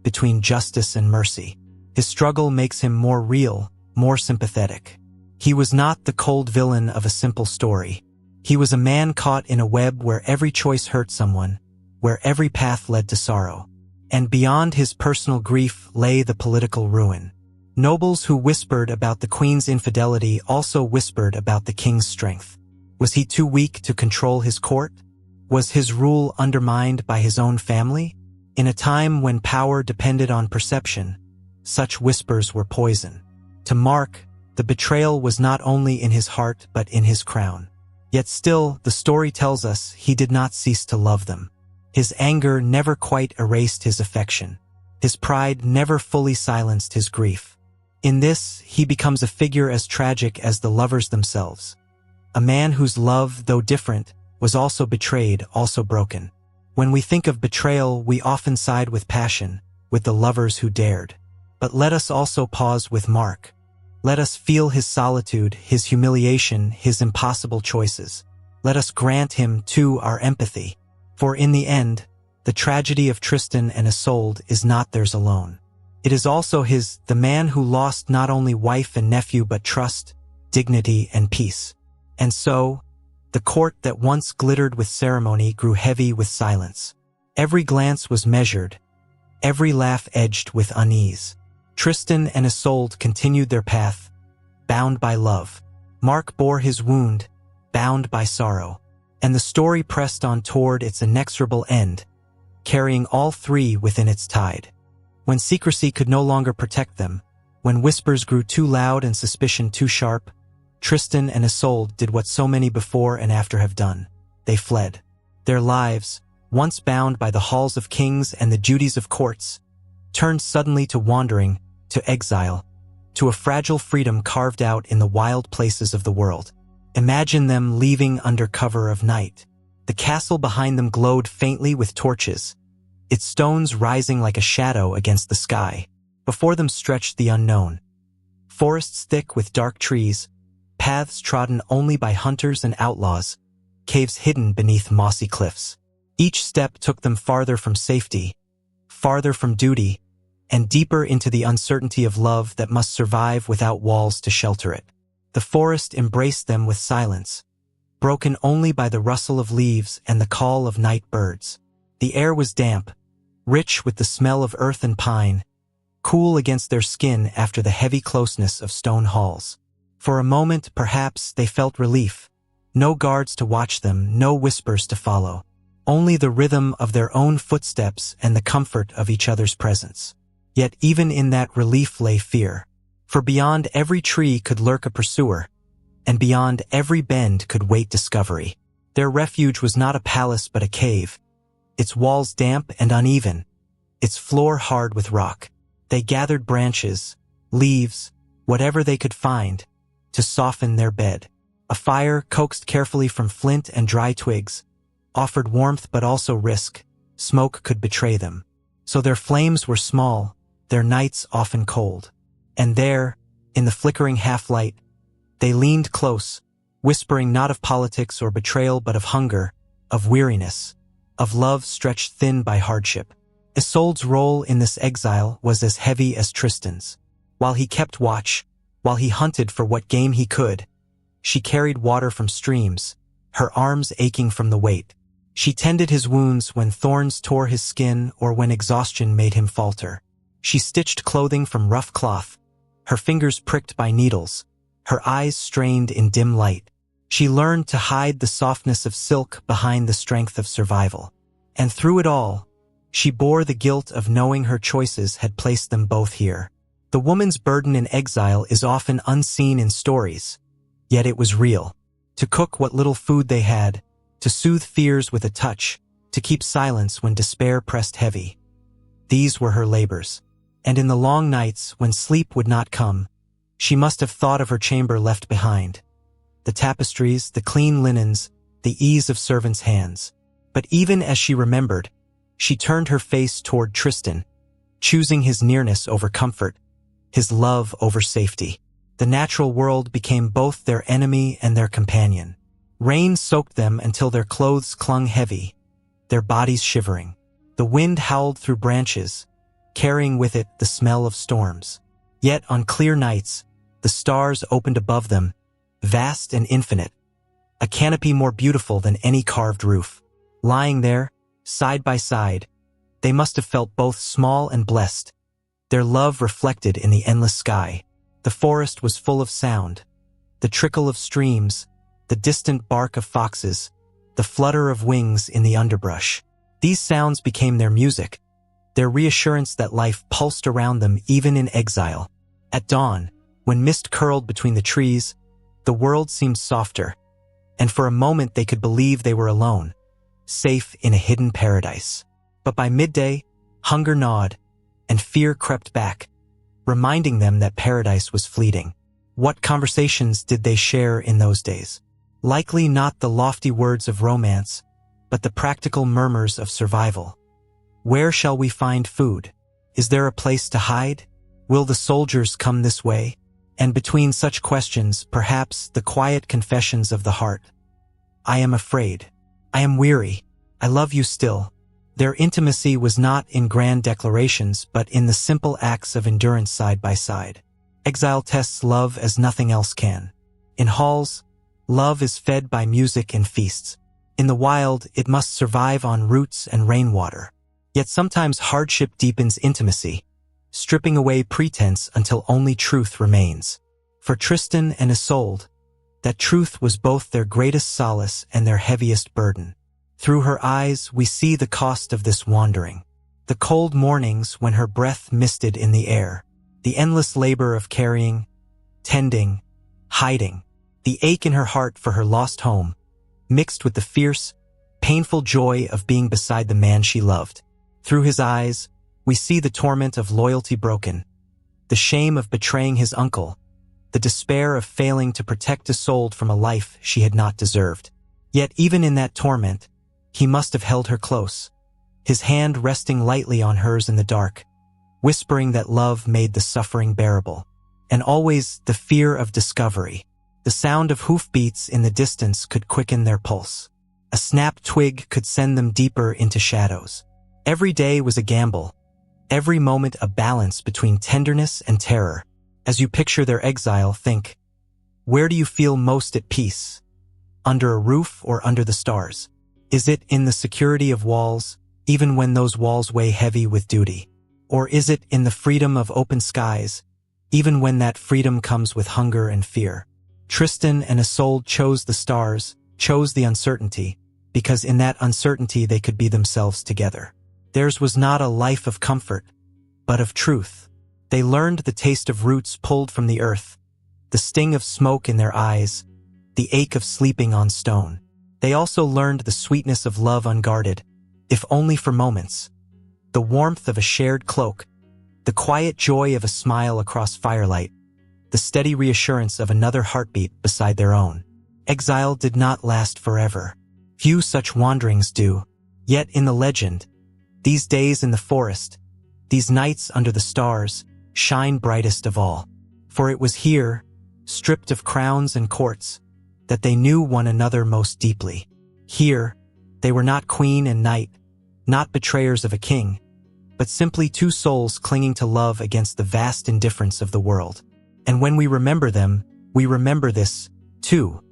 between justice and mercy? His struggle makes him more real, more sympathetic. He was not the cold villain of a simple story. He was a man caught in a web where every choice hurt someone, where every path led to sorrow. And beyond his personal grief lay the political ruin. Nobles who whispered about the queen's infidelity also whispered about the king's strength. Was he too weak to control his court? Was his rule undermined by his own family? In a time when power depended on perception, such whispers were poison. To Mark, the betrayal was not only in his heart but in his crown. Yet still, the story tells us he did not cease to love them. His anger never quite erased his affection. His pride never fully silenced his grief. In this, he becomes a figure as tragic as the lovers themselves. A man whose love, though different, was also betrayed, also broken. When we think of betrayal, we often side with passion, with the lovers who dared. But let us also pause with Mark. Let us feel his solitude, his humiliation, his impossible choices. let us grant him, too, our empathy. For in the end, the tragedy of Tristan and Isolde is not theirs alone. It is also his, the man who lost not only wife and nephew but trust, dignity, and peace. And so, the court that once glittered with ceremony grew heavy with silence. Every glance was measured, every laugh edged with unease. Tristan and Isolde continued their path, bound by love. Mark bore his wound, bound by sorrow. And the story pressed on toward its inexorable end, carrying all three within its tide. When secrecy could no longer protect them, when whispers grew too loud and suspicion too sharp, Tristan and Isolde did what so many before and after have done. They fled. Their lives, once bound by the halls of kings and the duties of courts, turned suddenly to wandering, to exile, to a fragile freedom carved out in the wild places of the world. Imagine them leaving under cover of night. The castle behind them glowed faintly with torches, its stones rising like a shadow against the sky. Before them stretched the unknown. Forests thick with dark trees, paths trodden only by hunters and outlaws, caves hidden beneath mossy cliffs. Each step took them farther from safety, farther from duty, and deeper into the uncertainty of love that must survive without walls to shelter it. The forest embraced them with silence, broken only by the rustle of leaves and the call of night birds. The air was damp, rich with the smell of earth and pine, cool against their skin after the heavy closeness of stone halls. For a moment, perhaps, they felt relief. No guards to watch them, no whispers to follow. Only the rhythm of their own footsteps and the comfort of each other's presence. Yet even in that relief lay fear. For beyond every tree could lurk a pursuer, and beyond every bend could wait discovery. Their refuge was not a palace but a cave, its walls damp and uneven, its floor hard with rock. They gathered branches, leaves, whatever they could find, to soften their bed. A fire, coaxed carefully from flint and dry twigs, offered warmth but also risk. Smoke could betray them. So their flames were small, their nights often cold. And there, in the flickering half-light, they leaned close, whispering not of politics or betrayal but of hunger, of weariness, of love stretched thin by hardship. Isolde's role in this exile was as heavy as Tristan's. While he kept watch, while he hunted for what game he could, she carried water from streams, her arms aching from the weight. She tended his wounds when thorns tore his skin or when exhaustion made him falter. She stitched clothing from rough cloth, her fingers pricked by needles, her eyes strained in dim light. She learned to hide the softness of silk behind the strength of survival. And through it all, she bore the guilt of knowing her choices had placed them both here. The woman's burden in exile is often unseen in stories, yet it was real. To cook what little food they had, to soothe fears with a touch, to keep silence when despair pressed heavy. These were her labors. And in the long nights, when sleep would not come, she must have thought of her chamber left behind. The tapestries, the clean linens, the ease of servants' hands. But even as she remembered, she turned her face toward Tristan, choosing his nearness over comfort, his love over safety. The natural world became both their enemy and their companion. Rain soaked them until their clothes clung heavy, their bodies shivering. The wind howled through branches, carrying with it the smell of storms. Yet on clear nights, the stars opened above them, vast and infinite, a canopy more beautiful than any carved roof. Lying there, side by side, they must have felt both small and blessed, their love reflected in the endless sky. The forest was full of sound, the trickle of streams, the distant bark of foxes, the flutter of wings in the underbrush. These sounds became their music, their reassurance that life pulsed around them even in exile. At dawn, when mist curled between the trees, the world seemed softer, and for a moment they could believe they were alone, safe in a hidden paradise. But by midday, hunger gnawed, and fear crept back, reminding them that paradise was fleeting. What conversations did they share in those days? Likely not the lofty words of romance, but the practical murmurs of survival. Where shall we find food? Is there a place to hide? Will the soldiers come this way? And between such questions, perhaps the quiet confessions of the heart. I am afraid. I am weary. I love you still. Their intimacy was not in grand declarations, but in the simple acts of endurance side by side. Exile tests love as nothing else can. In halls, love is fed by music and feasts. In the wild, it must survive on roots and rainwater. Yet sometimes hardship deepens intimacy, stripping away pretense until only truth remains. For Tristan and Isolde, that truth was both their greatest solace and their heaviest burden. Through her eyes, we see the cost of this wandering. The cold mornings when her breath misted in the air, the endless labor of carrying, tending, hiding, the ache in her heart for her lost home, mixed with the fierce, painful joy of being beside the man she loved. Through his eyes, we see the torment of loyalty broken, the shame of betraying his uncle, the despair of failing to protect Isolde from a life she had not deserved. Yet even in that torment, he must have held her close, his hand resting lightly on hers in the dark, whispering that love made the suffering bearable. And always the fear of discovery. The sound of hoofbeats in the distance could quicken their pulse. A snapped twig could send them deeper into shadows. Every day was a gamble, every moment a balance between tenderness and terror. As you picture their exile, think, where do you feel most at peace? Under a roof or under the stars? Is it in the security of walls, even when those walls weigh heavy with duty? Or is it in the freedom of open skies, even when that freedom comes with hunger and fear? Tristan and Isolde chose the stars, chose the uncertainty, because in that uncertainty they could be themselves together. Theirs was not a life of comfort, but of truth. They learned the taste of roots pulled from the earth, the sting of smoke in their eyes, the ache of sleeping on stone. They also learned the sweetness of love unguarded, if only for moments, the warmth of a shared cloak, the quiet joy of a smile across firelight, the steady reassurance of another heartbeat beside their own. Exile did not last forever. Few such wanderings do. Yet in the legend, these days in the forest, these nights under the stars, shine brightest of all. For it was here, stripped of crowns and courts, that they knew one another most deeply. Here, they were not queen and knight, not betrayers of a king, but simply two souls clinging to love against the vast indifference of the world. And when we remember them, we remember this, too.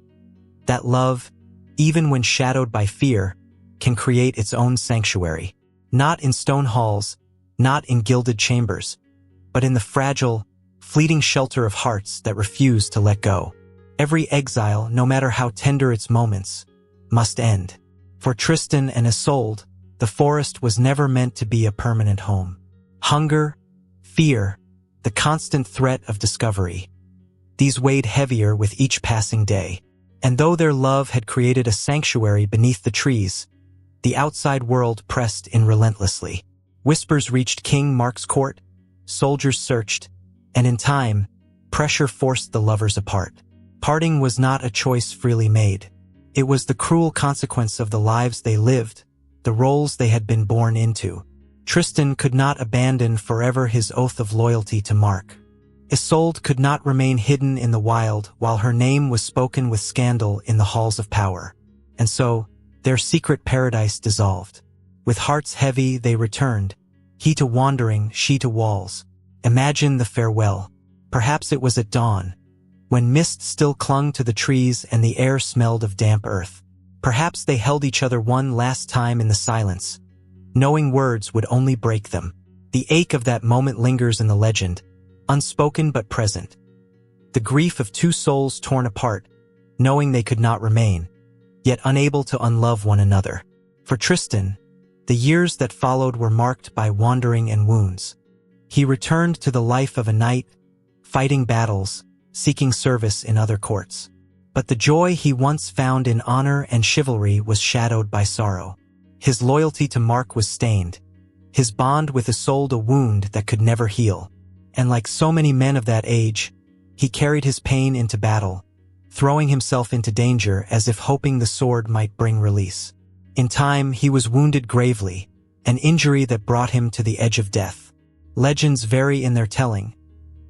That love, even when shadowed by fear, can create its own sanctuary. Not in stone halls, not in gilded chambers, but in the fragile, fleeting shelter of hearts that refuse to let go. Every exile, no matter how tender its moments, must end. For Tristan and Isolde, the forest was never meant to be a permanent home. Hunger, fear, the constant threat of discovery. These weighed heavier with each passing day. And though their love had created a sanctuary beneath the trees, the outside world pressed in relentlessly. Whispers reached King Mark's court, soldiers searched, and in time, pressure forced the lovers apart. Parting was not a choice freely made. It was the cruel consequence of the lives they lived, the roles they had been born into. Tristan could not abandon forever his oath of loyalty to Mark. Isolde could not remain hidden in the wild while her name was spoken with scandal in the halls of power. And so, their secret paradise dissolved. With hearts heavy they returned, he to wandering, she to walls. Imagine the farewell. Perhaps it was at dawn, when mist still clung to the trees and the air smelled of damp earth. Perhaps they held each other one last time in the silence, knowing words would only break them. The ache of that moment lingers in the legend, unspoken but present. The grief of two souls torn apart, knowing they could not remain, yet unable to unlove one another. For Tristan, the years that followed were marked by wandering and wounds. He returned to the life of a knight, fighting battles, seeking service in other courts. But the joy he once found in honor and chivalry was shadowed by sorrow. His loyalty to Mark was stained, his bond with Isolde a wound that could never heal. And like so many men of that age, he carried his pain into battle, throwing himself into danger as if hoping the sword might bring release. In time, he was wounded gravely, an injury that brought him to the edge of death. Legends vary in their telling,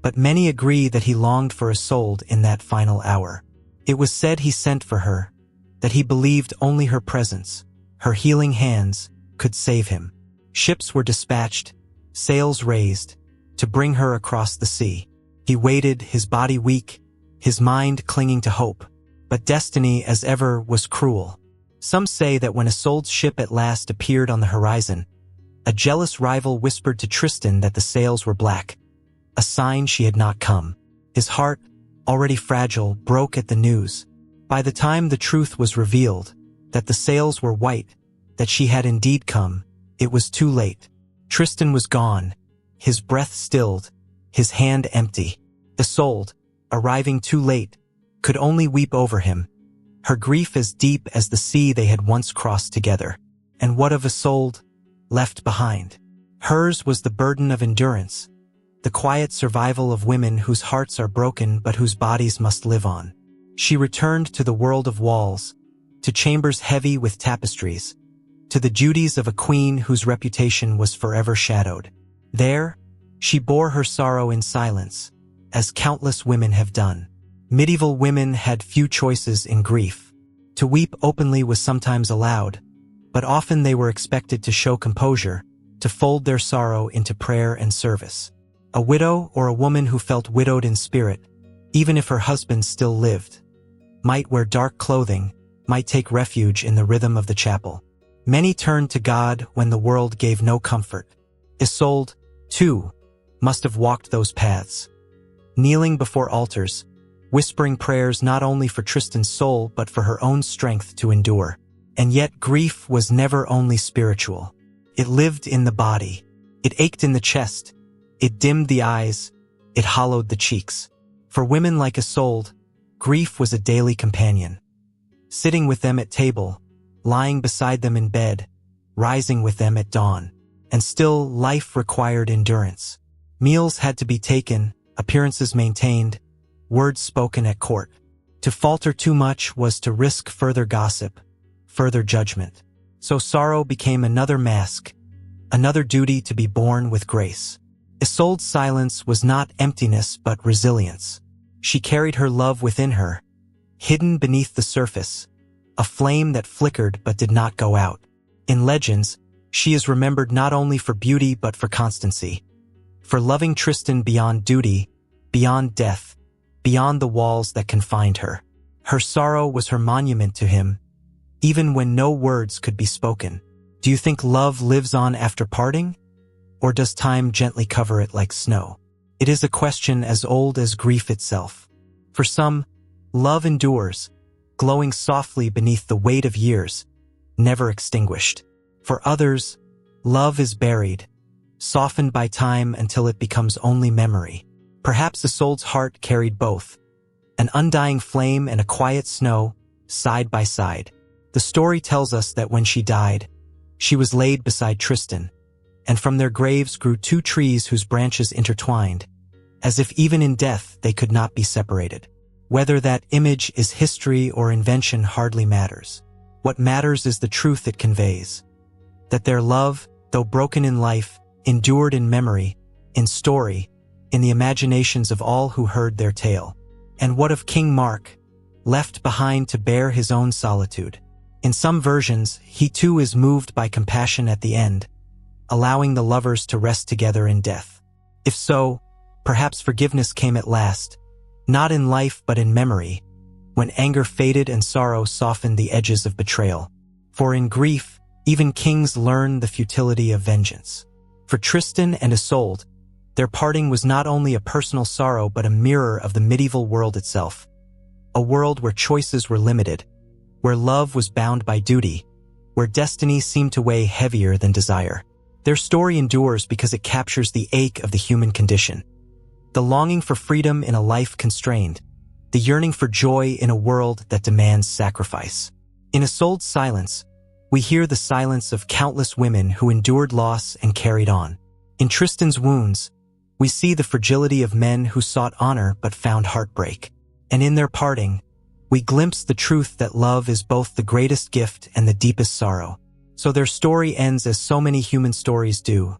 but many agree that he longed for Isolde in that final hour. It was said he sent for her, that he believed only her presence, her healing hands, could save him. Ships were dispatched, sails raised, to bring her across the sea. He waited, his body weak, his mind clinging to hope. But destiny, as ever, was cruel. Some say that when Isolde's ship at last appeared on the horizon, a jealous rival whispered to Tristan that the sails were black, a sign she had not come. His heart, already fragile, broke at the news. By the time the truth was revealed, that the sails were white, that she had indeed come, it was too late. Tristan was gone, his breath stilled, his hand empty. Isolde, arriving too late, could only weep over him, her grief as deep as the sea they had once crossed together. And what of Isolde, left behind? Hers was the burden of endurance, the quiet survival of women whose hearts are broken but whose bodies must live on. She returned to the world of walls, to chambers heavy with tapestries, to the duties of a queen whose reputation was forever shadowed. There, she bore her sorrow in silence, as countless women have done. Medieval women had few choices in grief. To weep openly was sometimes allowed, but often they were expected to show composure, to fold their sorrow into prayer and service. A widow or a woman who felt widowed in spirit, even if her husband still lived, might wear dark clothing, might take refuge in the rhythm of the chapel. Many turned to God when the world gave no comfort. Isolde, too, must have walked those paths, kneeling before altars, whispering prayers not only for Tristan's soul but for her own strength to endure. And yet grief was never only spiritual. It lived in the body. It ached in the chest. It dimmed the eyes. It hollowed the cheeks. For women like Isolde, grief was a daily companion. Sitting with them at table, lying beside them in bed, rising with them at dawn. And still life required endurance. Meals had to be taken, appearances maintained, words spoken at court. To falter too much was to risk further gossip, further judgment. So sorrow became another mask, another duty to be borne with grace. Isolde's silence was not emptiness but resilience. She carried her love within her, hidden beneath the surface, a flame that flickered but did not go out. In legends, she is remembered not only for beauty but for constancy, for loving Tristan beyond duty, beyond death, beyond the walls that confined her. Her sorrow was her monument to him, even when no words could be spoken. Do you think love lives on after parting? Or does time gently cover it like snow? It is a question as old as grief itself. For some, love endures, glowing softly beneath the weight of years, never extinguished. For others, love is buried, softened by time until it becomes only memory. Perhaps Isolde's heart carried both, an undying flame and a quiet snow, side by side. The story tells us that when she died, she was laid beside Tristan, and from their graves grew two trees whose branches intertwined, as if even in death they could not be separated. Whether that image is history or invention hardly matters. What matters is the truth it conveys, that their love, though broken in life, endured in memory, in story, in the imaginations of all who heard their tale. And what of King Mark, left behind to bear his own solitude? In some versions, he too is moved by compassion at the end, allowing the lovers to rest together in death. If so, perhaps forgiveness came at last, not in life but in memory, when anger faded and sorrow softened the edges of betrayal. For in grief, even kings learn the futility of vengeance. For Tristan and Isolde, their parting was not only a personal sorrow but a mirror of the medieval world itself, a world where choices were limited, where love was bound by duty, where destiny seemed to weigh heavier than desire. Their story endures because it captures the ache of the human condition, the longing for freedom in a life constrained, the yearning for joy in a world that demands sacrifice. In Isolde's silence, we hear the silence of countless women who endured loss and carried on. In Tristan's wounds, we see the fragility of men who sought honor but found heartbreak. And in their parting, we glimpse the truth that love is both the greatest gift and the deepest sorrow. So their story ends as so many human stories do,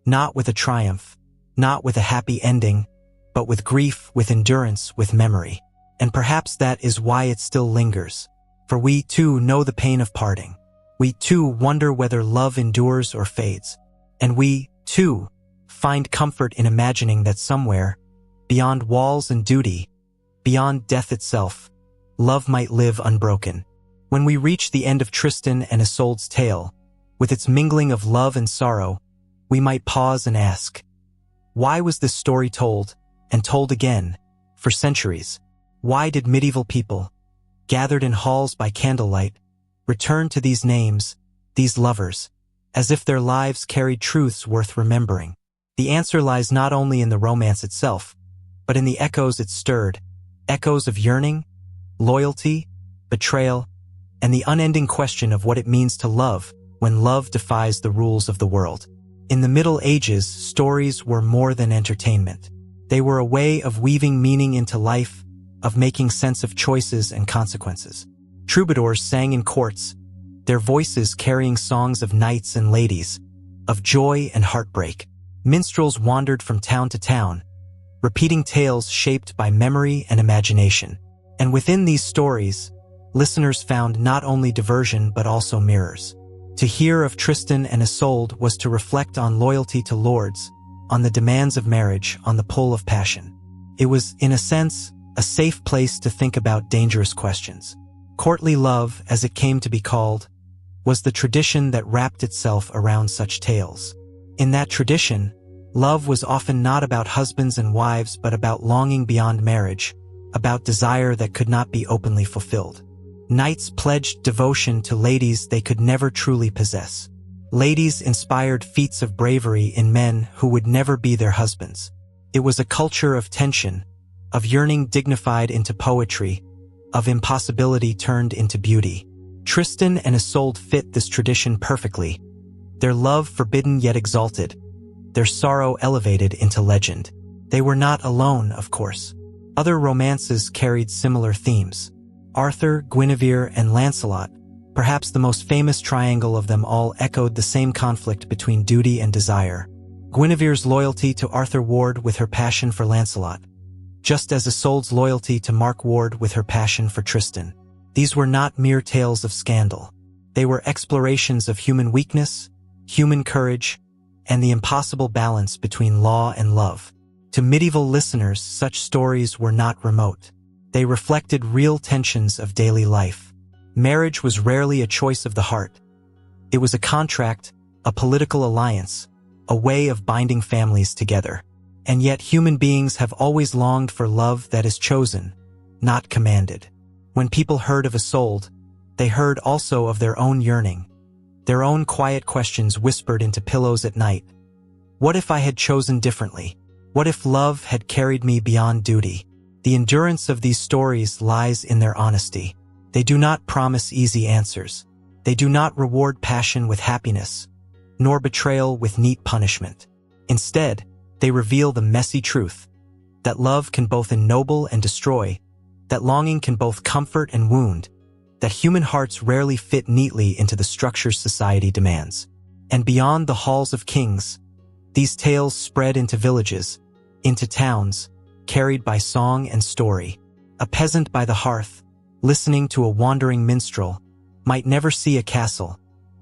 not with a triumph, not with a happy ending, but with grief, with endurance, with memory. And perhaps that is why it still lingers, For we, too, know the pain of parting. We, too, wonder whether love endures or fades. And we, too, find comfort in imagining that somewhere, beyond walls and duty, beyond death itself, love might live unbroken. When we reach the end of Tristan and Isolde's tale, with its mingling of love and sorrow, we might pause and ask, why was this story told, and told again, for centuries? Why did medieval people, gathered in halls by candlelight, return to these names, these lovers, as if their lives carried truths worth remembering? The answer lies not only in the romance itself, but in the echoes it stirred, echoes of yearning, loyalty, betrayal, and the unending question of what it means to love when love defies the rules of the world. In the Middle Ages, stories were more than entertainment. They were a way of weaving meaning into life, of making sense of choices and consequences. Troubadours sang in courts, their voices carrying songs of knights and ladies, of joy and heartbreak. Minstrels wandered from town to town, repeating tales shaped by memory and imagination. And within these stories, listeners found not only diversion but also mirrors. To hear of Tristan and Isolde was to reflect on loyalty to lords, on the demands of marriage, on the pull of passion. It was, in a sense, a safe place to think about dangerous questions. Courtly love, as it came to be called, was the tradition that wrapped itself around such tales. In that tradition, love was often not about husbands and wives but about longing beyond marriage, about desire that could not be openly fulfilled. Knights pledged devotion to ladies they could never truly possess. Ladies inspired feats of bravery in men who would never be their husbands. It was a culture of tension, of yearning dignified into poetry, of impossibility turned into beauty. Tristan and Isolde fit this tradition perfectly, their love forbidden yet exalted, their sorrow elevated into legend. They were not alone, of course. Other romances carried similar themes. Arthur, Guinevere, and Lancelot, perhaps the most famous triangle of them all, echoed the same conflict between duty and desire. Guinevere's loyalty to Arthur warred with her passion for Lancelot, just as Isolde's loyalty to Mark warred with her passion for Tristan. These were not mere tales of scandal. They were explorations of human weakness, human courage, and the impossible balance between law and love. To medieval listeners, such stories were not remote. They reflected real tensions of daily life. Marriage was rarely a choice of the heart. It was a contract, a political alliance, a way of binding families together. And yet human beings have always longed for love that is chosen, not commanded. When people heard of Isolde, they heard also of their own yearning, their own quiet questions whispered into pillows at night. What if I had chosen differently? What if love had carried me beyond duty? The endurance of these stories lies in their honesty. They do not promise easy answers. They do not reward passion with happiness, nor betrayal with neat punishment. Instead, they reveal the messy truth, that love can both ennoble and destroy, that longing can both comfort and wound, that human hearts rarely fit neatly into the structures society demands. And beyond the halls of kings, these tales spread into villages, into towns, carried by song and story. A peasant by the hearth, listening to a wandering minstrel, might never see a castle,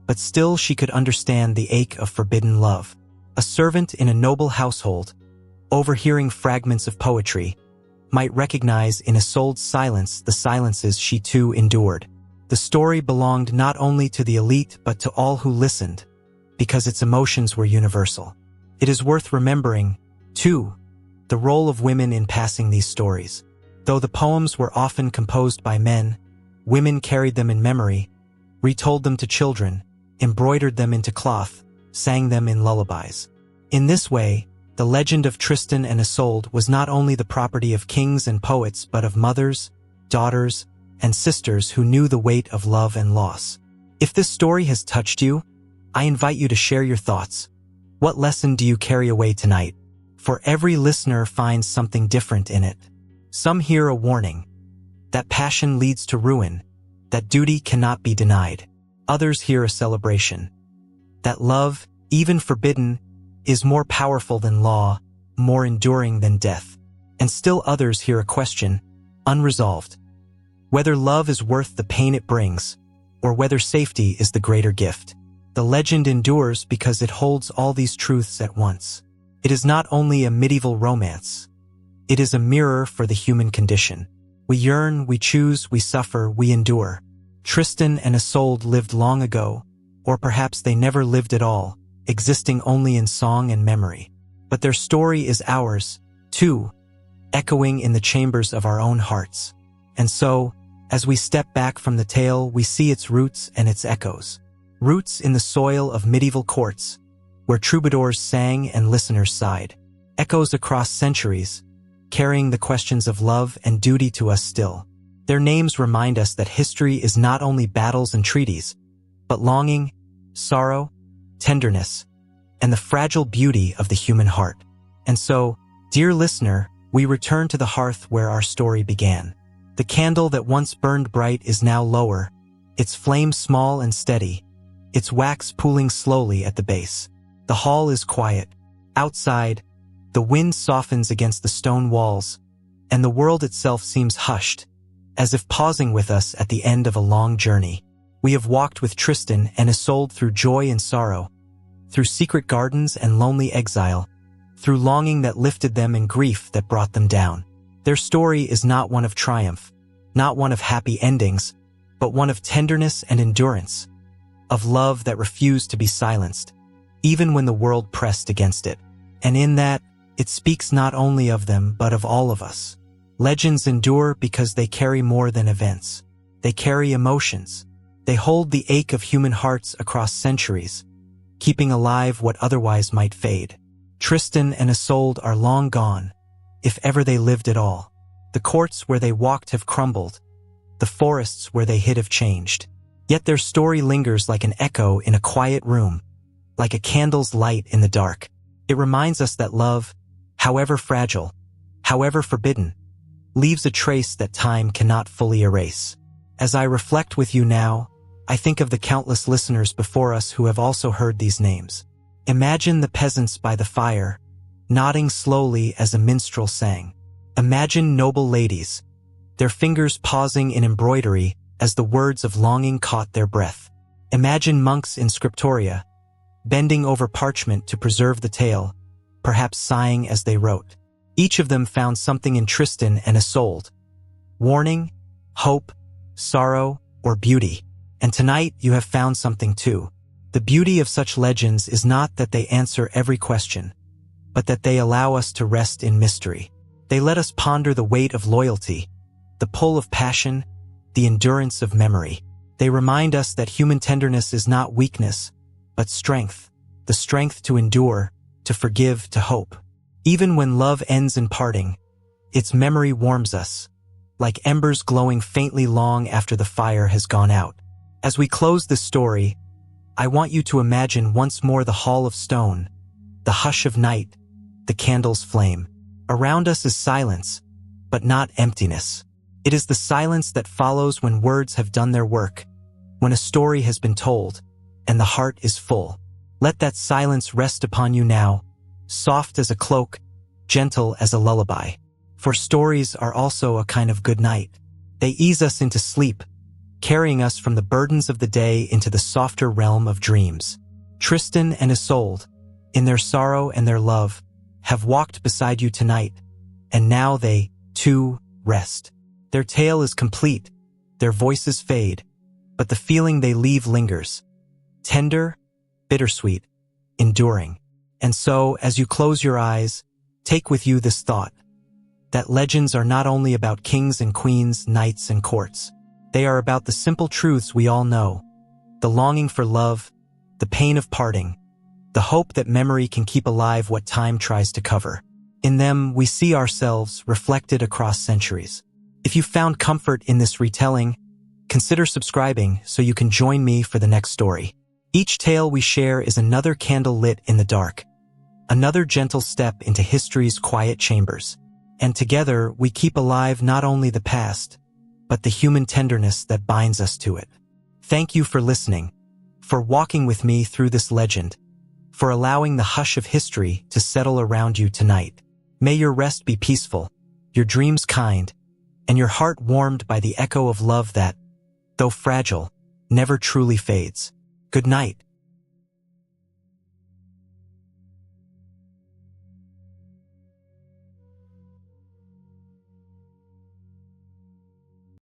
but still she could understand the ache of forbidden love. A servant in a noble household, overhearing fragments of poetry, might recognize in Isolde's silence the silences she too endured. The story belonged not only to the elite but to all who listened, because its emotions were universal. It is worth remembering, too, the role of women in passing these stories. Though the poems were often composed by men, women carried them in memory, retold them to children, embroidered them into cloth, sang them in lullabies. In this way, the legend of Tristan and Isolde was not only the property of kings and poets but of mothers, daughters, and sisters who knew the weight of love and loss. If this story has touched you, I invite you to share your thoughts. What lesson do you carry away tonight? For every listener finds something different in it. Some hear a warning, that passion leads to ruin, that duty cannot be denied. Others hear a celebration, that love, even forbidden, is more powerful than law, more enduring than death. And still others hear a question, unresolved. whether love is worth the pain it brings, or whether safety is the greater gift. The legend endures because it holds all these truths at once. It is not only a medieval romance. It is a mirror for the human condition. We yearn, we choose, we suffer, we endure. Tristan and Isolde lived long ago, or perhaps they never lived at all, existing only in song and memory. But their story is ours, too, echoing in the chambers of our own hearts. And so, as we step back from the tale, we see its roots and its echoes. Roots in the soil of medieval courts, where troubadours sang and listeners sighed. Echoes across centuries, carrying the questions of love and duty to us still. Their names remind us that history is not only battles and treaties, but longing, sorrow, tenderness, and the fragile beauty of the human heart. And so, dear listener, we return to the hearth where our story began. The candle that once burned bright is now lower, its flame small and steady, its wax pooling slowly at the base. The hall is quiet. Outside, the wind softens against the stone walls, and the world itself seems hushed, as if pausing with us at the end of a long journey. We have walked with Tristan and Isolde through joy and sorrow, through secret gardens and lonely exile, through longing that lifted them and grief that brought them down. Their story is not one of triumph, not one of happy endings, but one of tenderness and endurance, of love that refused to be silenced, even when the world pressed against it. And in that, it speaks not only of them but of all of us. Legends endure because they carry more than events. They carry emotions. They hold the ache of human hearts across centuries, keeping alive what otherwise might fade. Tristan and Isolde are long gone, if ever they lived at all. The courts where they walked have crumbled. The forests where they hid have changed. Yet their story lingers like an echo in a quiet room, like a candle's light in the dark. It reminds us that love, however fragile, however forbidden, leaves a trace that time cannot fully erase. As I reflect with you now, I think of the countless listeners before us who have also heard these names. Imagine the peasants by the fire, nodding slowly as a minstrel sang. Imagine noble ladies, their fingers pausing in embroidery as the words of longing caught their breath. Imagine monks in scriptoria, bending over parchment to preserve the tale, perhaps sighing as they wrote. Each of them found something in Tristan and Isolde: warning, hope, sorrow, or beauty. And tonight you have found something too. The beauty of such legends is not that they answer every question, but that they allow us to rest in mystery. They let us ponder the weight of loyalty, the pull of passion, the endurance of memory. They remind us that human tenderness is not weakness, but strength, the strength to endure, to forgive, to hope. Even when love ends in parting, its memory warms us, like embers glowing faintly long after the fire has gone out. As we close this story, I want you to imagine once more the hall of stone, the hush of night, the candle's flame. Around us is silence, but not emptiness. It is the silence that follows when words have done their work, when a story has been told, and the heart is full. Let that silence rest upon you now, soft as a cloak, gentle as a lullaby. For stories are also a kind of good night. They ease us into sleep, carrying us from the burdens of the day into the softer realm of dreams. Tristan and Isolde, in their sorrow and their love, have walked beside you tonight, and now they, too, rest. Their tale is complete, their voices fade, but the feeling they leave lingers. Tender, bittersweet, enduring. And so, as you close your eyes, take with you this thought, that legends are not only about kings and queens, knights and courts. They are about the simple truths we all know, the longing for love, the pain of parting, the hope that memory can keep alive what time tries to cover. In them, we see ourselves reflected across centuries. If you found comfort in this retelling, consider subscribing so you can join me for the next story. Each tale we share is another candle lit in the dark, another gentle step into history's quiet chambers. And together, we keep alive not only the past, but the human tenderness that binds us to it. Thank you for listening, for walking with me through this legend, for allowing the hush of history to settle around you tonight. May your rest be peaceful, your dreams kind, and your heart warmed by the echo of love that, though fragile, never truly fades. Good night.